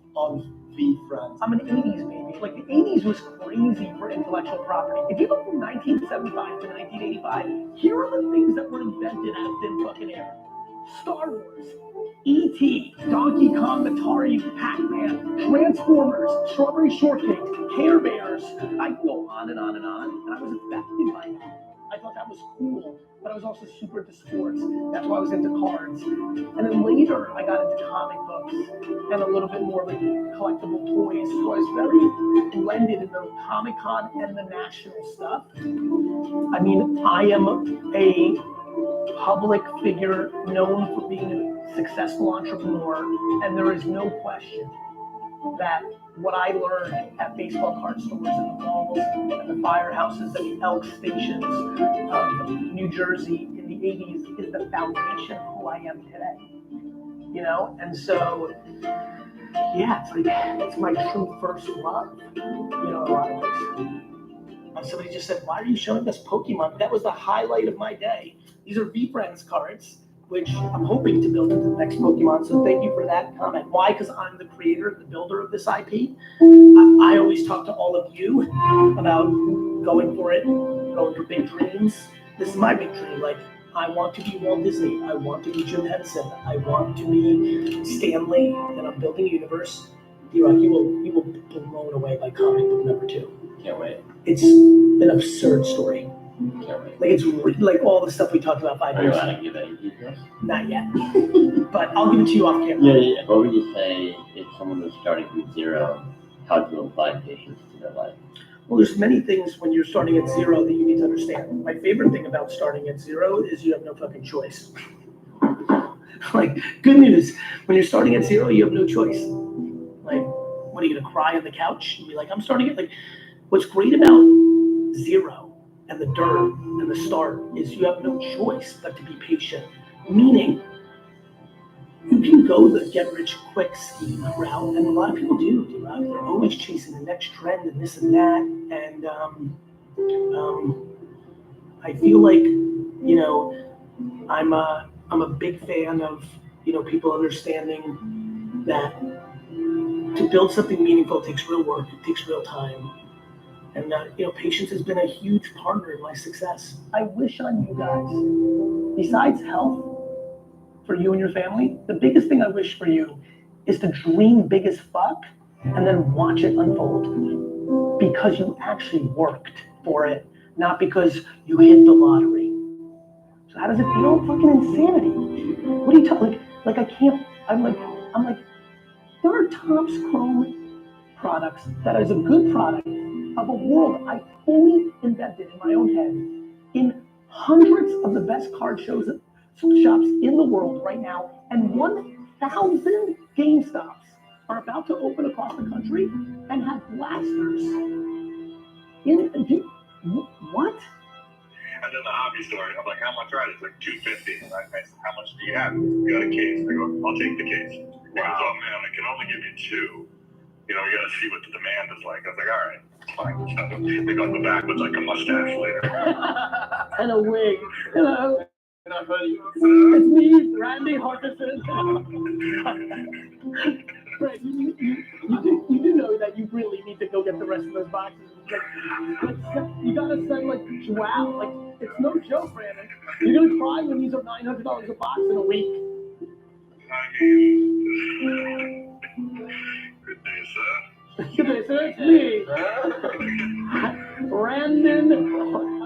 V-Friends? I'm an 80s baby. Like the 80s was crazy for intellectual property. If you look from 1975 to 1985, here are the things that were invented out of thin fucking air. Star Wars, E.T., Donkey Kong, Atari, Pac-Man, Transformers, Strawberry Shortcake, Care Bears. I can go on and on and on, and I was affected by that. I thought that was cool, but I was also super into sports. That's why I was into cards. And then later, I got into comic books and a little bit more like collectible toys. So I was very blended in the Comic-Con and the national stuff. I mean, I am a public figure known for being a successful entrepreneur, and there is no question that what I learned at baseball card stores and the malls and the firehouses and the elk stations of New Jersey in the 80s is the foundation of who I am today. You know, and so yeah, it's like it's my true first love. You know, a lot of ways. And somebody just said, "Why are you showing us Pokemon?" That was the highlight of my day. These are V-Friends cards, which I'm hoping to build into the next Pokemon. So thank you for that comment. Why? Because I'm the creator, the builder of this IP. I always talk to all of you about going for it, going for big dreams. This is my big dream. Like, I want to be Walt Disney. I want to be Jim Henson. I want to be Stan Lee. And I'm building a universe. D-Rock, you will be blown away by comic book number 2. Can't wait. It's an absurd story. Can't wait. Like, it's like all the stuff we talked about 5 years ago. Are you allowed to give that details? Not yet. But I'll give it to you off camera. Yeah. What would you say if someone was starting from zero, how to apply patience to their life? Well, there's many things when you're starting at zero that you need to understand. My favorite thing about starting at zero is you have no fucking choice. Like, good news, when you're starting at zero, you have no choice. Like, what are you gonna cry on the couch and be like, I'm starting at, like, what's great about zero and the dirt and the start is you have no choice but to be patient. Meaning, you can go the get-rich-quick scheme route, and a lot of people do. Right? They're always chasing the next trend and this and that. And I feel like, you know, I'm a big fan of, you know, people understanding that to build something meaningful takes real work, it takes real time. And, you know, patience has been a huge partner in my success. I wish on you guys, besides health, for you and your family, the biggest thing I wish for you is to dream big as fuck and then watch it unfold because you actually worked for it, not because you hit the lottery. So how does it feel? Fucking insanity. What are you talking? Like I can't. I'm like there are Topps Chrome products that is a good product of a world I fully invented in my own head in hundreds of the best card shows shops in the world right now, and 1,000 GameStops are about to open across the country and have blasters. What? And then the hobby store, I'm like, how much are it? It's like $250. And I said, how much do you have? We got a case. I go, I'll take the case. He goes, oh man, I can only give you 2. You know, you got to see what the demand is like. I was like, all right, fine. So they got the back with like a mustache later. And a wig. It's me, Randy Hawkinson. Right, you do know that you really need to go get the rest of those boxes. Like you gotta send like, wow, like it's no joke, Brandon. You're gonna cry when these are $900 a box in a week. Good day, sir. Good day, sir. It's me, Brandon.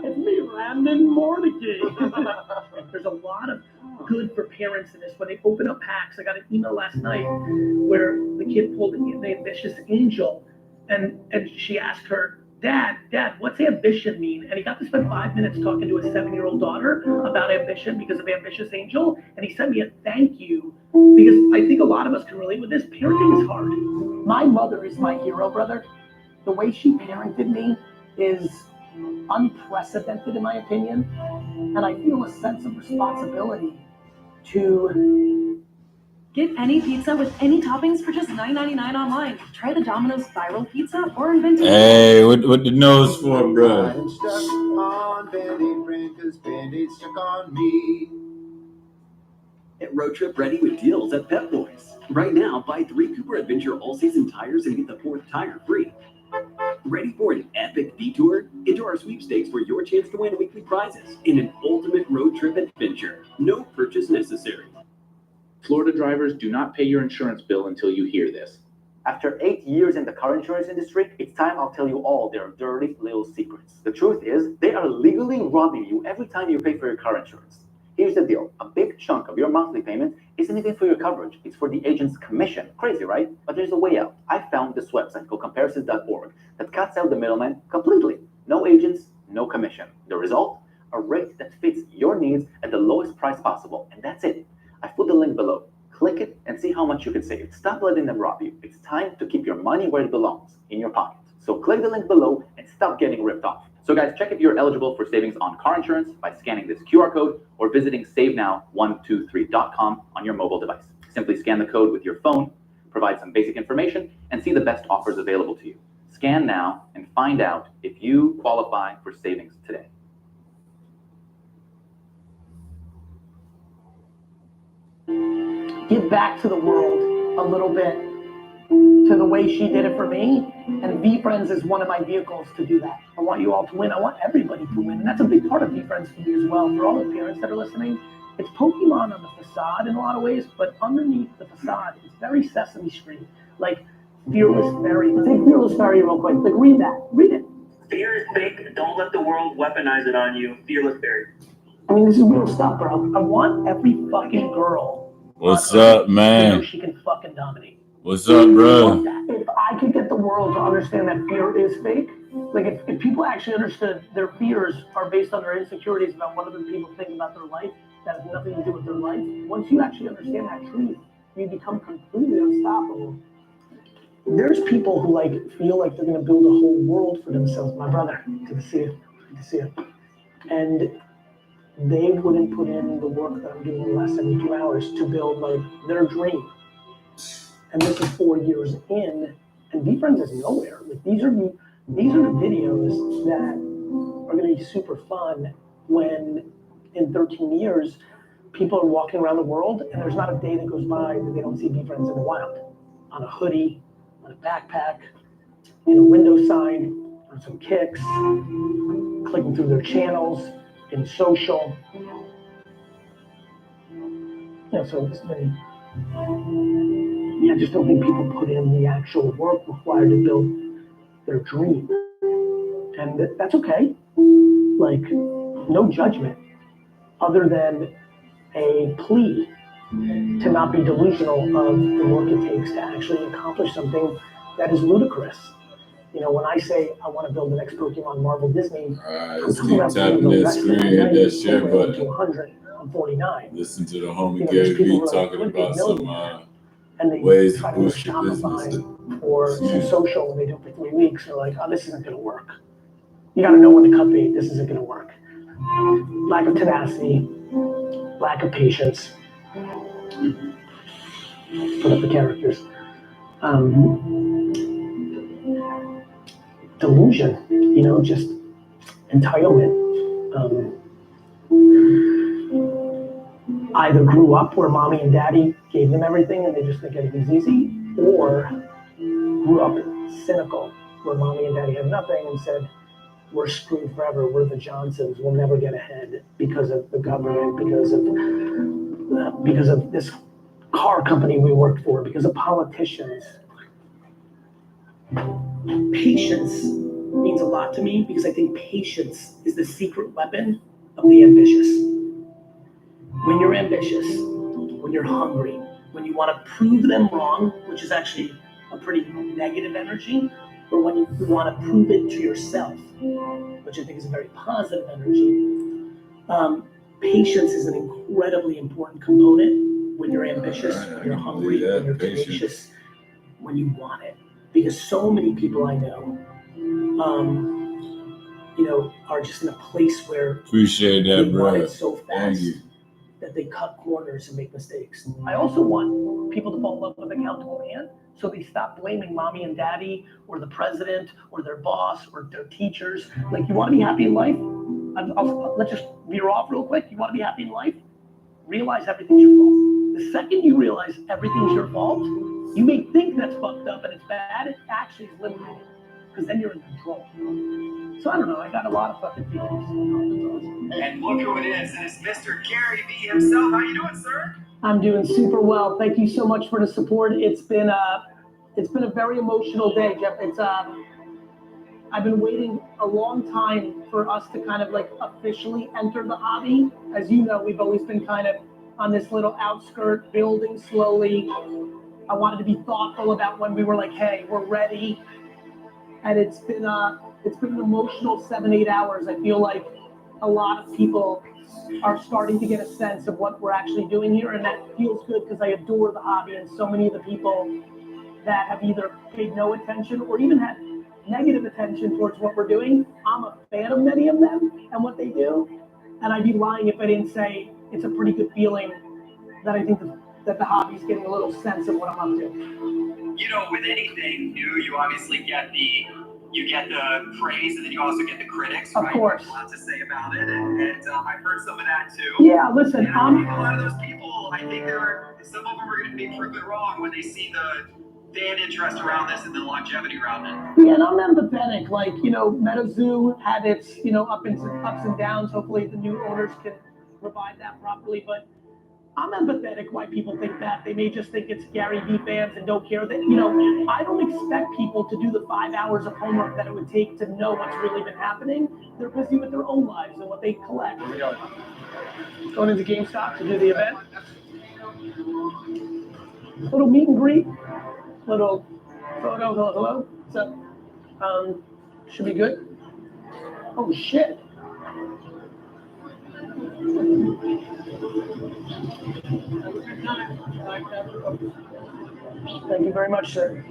It's me, Brandon Mordecai. There's a lot of good for parents in this. When they open up packs, I got an email last night where the kid pulled the ambitious angel, and she asked her, Dad, what's ambition mean? And he got to spend 5 minutes talking to his 7-year-old daughter about ambition because of Ambitious Angel, and he sent me a thank you because I think a lot of us can relate with this. Parenting is hard. My mother is my hero, brother. The way she parented me is unprecedented in my opinion, and I feel a sense of responsibility to Get any pizza with any toppings for just $9.99 online. Try the Domino's Spiral Pizza or invent it. Hey, what the nose for, bro? I'm stuck on Band-Aid brand because Band-Aid's stuck on me. Get road trip ready with deals at Pep Boys. Right now, buy 3 Cooper Adventure all-season tires and get the 4th tire free. Ready for an epic detour? Enter our sweepstakes for your chance to win weekly prizes in an ultimate road trip adventure. No purchase necessary. Florida drivers, do not pay your insurance bill until you hear this. After 8 years in the car insurance industry, it's time I'll tell you all their dirty little secrets. The truth is, they are legally robbing you every time you pay for your car insurance. Here's the deal. A big chunk of your monthly payment isn't even for your coverage. It's for the agent's commission. Crazy, right? But there's a way out. I found this website called comparisons.org that cuts out the middleman completely. No agents, no commission. The result? A rate that fits your needs at the lowest price possible. And that's it. I put the link below. Click it and see how much you can save. Stop letting them rob you. It's time to keep your money where it belongs, in your pocket. So click the link below and stop getting ripped off. So guys, check if you're eligible for savings on car insurance by scanning this QR code or visiting savenow123.com on your mobile device. Simply scan the code with your phone, provide some basic information, and see the best offers available to you. Scan now and find out if you qualify for savings today. Give back to the world a little bit to the way she did it for me. And VFriends is one of my vehicles to do that. I want you all to win. I want everybody to win. And that's a big part of VFriends for me as well. For all the parents that are listening, it's Pokemon on the facade in a lot of ways, but underneath the facade, it's very Sesame Street. Like Fearless Fairy. Take Fearless Fairy real quick. Like read that. Read it. Fear is fake. Don't let the world weaponize it on you. Fearless Fairy. I mean, this is real stuff, bro. I want every fucking girl. What's up, man? She can fucking dominate. What's up, bro? If I could get the world to understand that fear is fake, like if people actually understood their fears are based on their insecurities about what other people think about their life, that has nothing to do with their life. Once you actually understand that truth, you become completely unstoppable. There's people who like feel like they're gonna build a whole world for themselves. My brother, good to see you. Good to see you. And they wouldn't put in the work that I'm doing in the last 72 hours to build like their dream. And this is 4 years in, and VFriends is nowhere. Like these are the videos that are gonna be super fun when in 13 years, people are walking around the world and there's not a day that goes by that they don't see VFriends in the wild. On a hoodie, on a backpack, in a window sign, on some kicks, clicking through their channels, in social. Yeah, so it's been, I just don't think people put in the actual work required to build their dream. And that's okay. Like, no judgment other than a plea to not be delusional of the work it takes to actually accomplish something that is ludicrous. You know, when I say I want to build the next Pokemon Marvel Disney, Let's keep tapping that screen, hit that share button. To 100, I'm 49. Listen to the homie Gary Vee talking about some ways to boost your business. Or some social when they do it for 3 weeks, they're like, oh, this isn't going to work. You got to know when to cut bait. This isn't going to work. Lack of tenacity, lack of patience. Put up the characters. Delusion, you know, just entitlement. Either grew up where mommy and daddy gave them everything and they just think everything's easy, or grew up cynical where mommy and daddy had nothing and said, we're screwed forever, we're the Johnsons, we'll never get ahead because of the government, because of this car company we worked for, because of politicians. Patience means a lot to me because I think patience is the secret weapon of the ambitious. When you're ambitious, when you're hungry, when you want to prove them wrong, which is actually a pretty negative energy, or when you want to prove it to yourself, which I think is a very positive energy. Patience is an incredibly important component when you're ambitious, when you're hungry, when you're tenacious, when you want it. Because so many people I know, you know, are just in a place where appreciate that, they bro. want it so fast Thank you. that that they cut corners and make mistakes. I also want people to fall in love with an accountable man, so they stop blaming mommy and daddy or the president or their boss or their teachers. Like, you want to be happy in life? Let's just veer off real quick. You want to be happy in life? Realize everything's your fault. The second you realize everything's your fault, you may think that's fucked up and it's bad. It actually is liberating, because then you're in control. So I don't know. I got a lot of fucking feelings. And look who it is. And it's Mr. Gary V himself. How you doing, sir? I'm doing super well. Thank you so much for the support. It's been a very emotional day, Jeff. I've been waiting a long time for us to kind of like officially enter the hobby. As you know, we've always been kind of on this little outskirt, building slowly. I wanted to be thoughtful about when we were like, hey, we're ready. And it's been an emotional 7-8 hours. I feel like a lot of people are starting to get a sense of what we're actually doing here, and that feels good because I adore the hobby, and so many of the people that have either paid no attention or even had negative attention towards what we're doing, I'm a fan of many of them and what they do, and I'd be lying if I didn't say it's a pretty good feeling that I think that the hobby's getting a little sense of what I'm up to. You know, with anything new, you obviously get the praise, and then you also get the critics, right? Of course. You have a lot to say about it, and I've heard some of that too. Yeah, listen, and I think a lot of those people, I think some of them are going to be proven wrong when they see the fan interest around this and the longevity around it. Yeah, and I'm empathetic. Like, you know, MetaZoo had its, you know, ups and downs. Hopefully the new owners can provide that properly, but I'm empathetic why people think that. They may just think it's Gary Vee fans and don't care that, you know, I don't expect people to do the 5 hours of homework that it would take to know what's really been happening. They're busy with their own lives and what they collect. Going into GameStop to do the event. Little meet and greet. Little photo, hello. What's up? Should be good. Oh shit. Thank you very much, sir.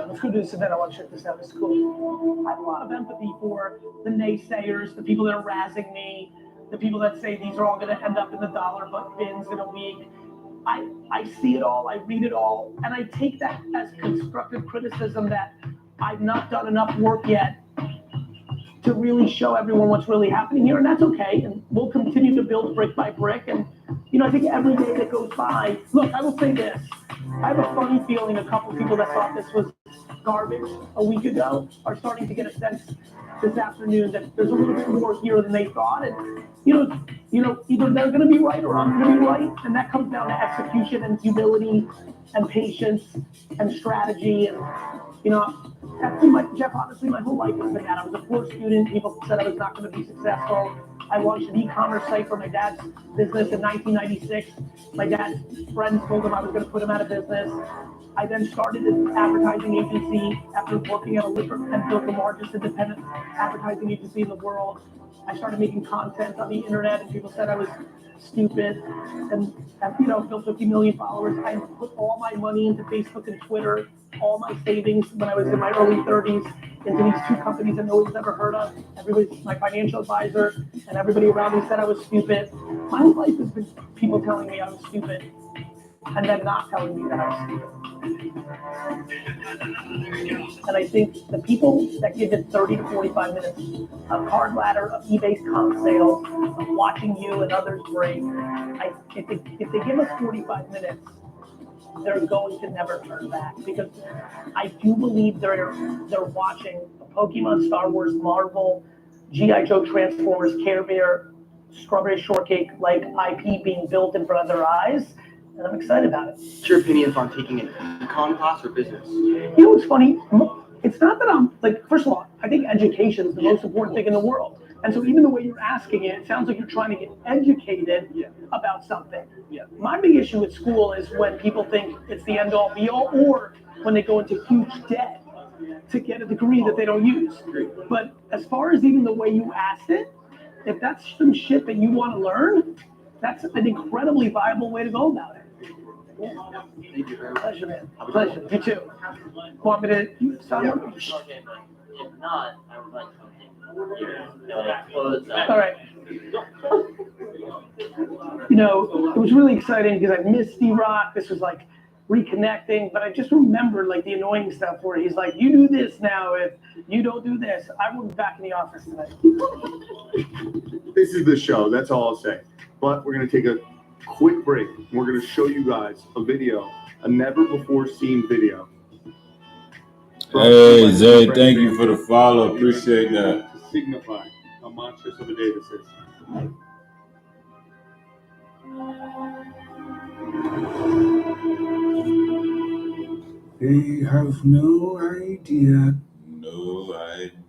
Let's go do this event. I want to check this out. It's cool. I have a lot of empathy for the naysayers, the people that are razzing me, the people that say these are all going to end up in the dollar bins in a week. I see it all, I read it all, and I take that as constructive criticism that I've not done enough work yet to really show everyone what's really happening here, and that's okay, and we'll continue to build brick by brick, and you know, I think every day that goes by, look, I will say this, I have a funny feeling a couple people that thought this was garbage a week ago are starting to get a sense this afternoon that there's a little bit more here than they thought, and you know, either they're going to be right or I'm going to be right, and that comes down to execution and humility and patience and strategy, and you know, Jeff, honestly, my whole life has been that. I was a poor student. People said I was not going to be successful. I launched an e-commerce site for my dad's business in 1996. My dad's friends told him I was going to put him out of business. I then started an advertising agency after working at a liquor and built the largest independent advertising agency in the world. I started making content on the internet, and people said I was stupid, and you know, built 50 million followers. I put all my money into Facebook and Twitter, all my savings when I was in my early 30s into these two companies that nobody's ever heard of. Everybody's my financial advisor, and everybody around me said I was stupid. My whole life has been people telling me I was stupid, and then not telling me that I was stupid. And I think the people that give it 30 to 45 minutes of card ladder, of eBay's comp sales, of watching you and others break, if they give us 45 minutes, they're going to never turn back, because I do believe they're watching Pokemon, Star Wars, Marvel, G.I. Joe, Transformers, Care Bear, Strawberry Shortcake, like IP being built in front of their eyes, and I'm excited about it. What's your opinions on taking an econ class or business? You know what's funny? It's not that I'm, like, first of all, I think education is the most important thing in the world. And so even the way you're asking it, it sounds like you're trying to get educated about something. My big issue with school is when people think it's the end all be all, or when they go into huge debt to get a degree that they don't use. But as far as even the way you asked it, if that's some shit that you want to learn, that's an incredibly viable way to go about it. Yeah. Thank you very much. Pleasure, man. Pleasure. You too. Want me to sign up? If not, I would like something. Clothes. All right. you know, it was really exciting because I missed D-Rock. This was like reconnecting, but I just remembered like the annoying stuff where he's like, you do this now, if you don't do this. I will be back in the office tonight. This is the show, that's all I'll say. But we're gonna take a quick break. We're gonna show you guys a video, a never before seen video. Hey, Zay, thank you for the follow. Appreciate that. To signify how monstrous of a day this is. They have no idea. No idea.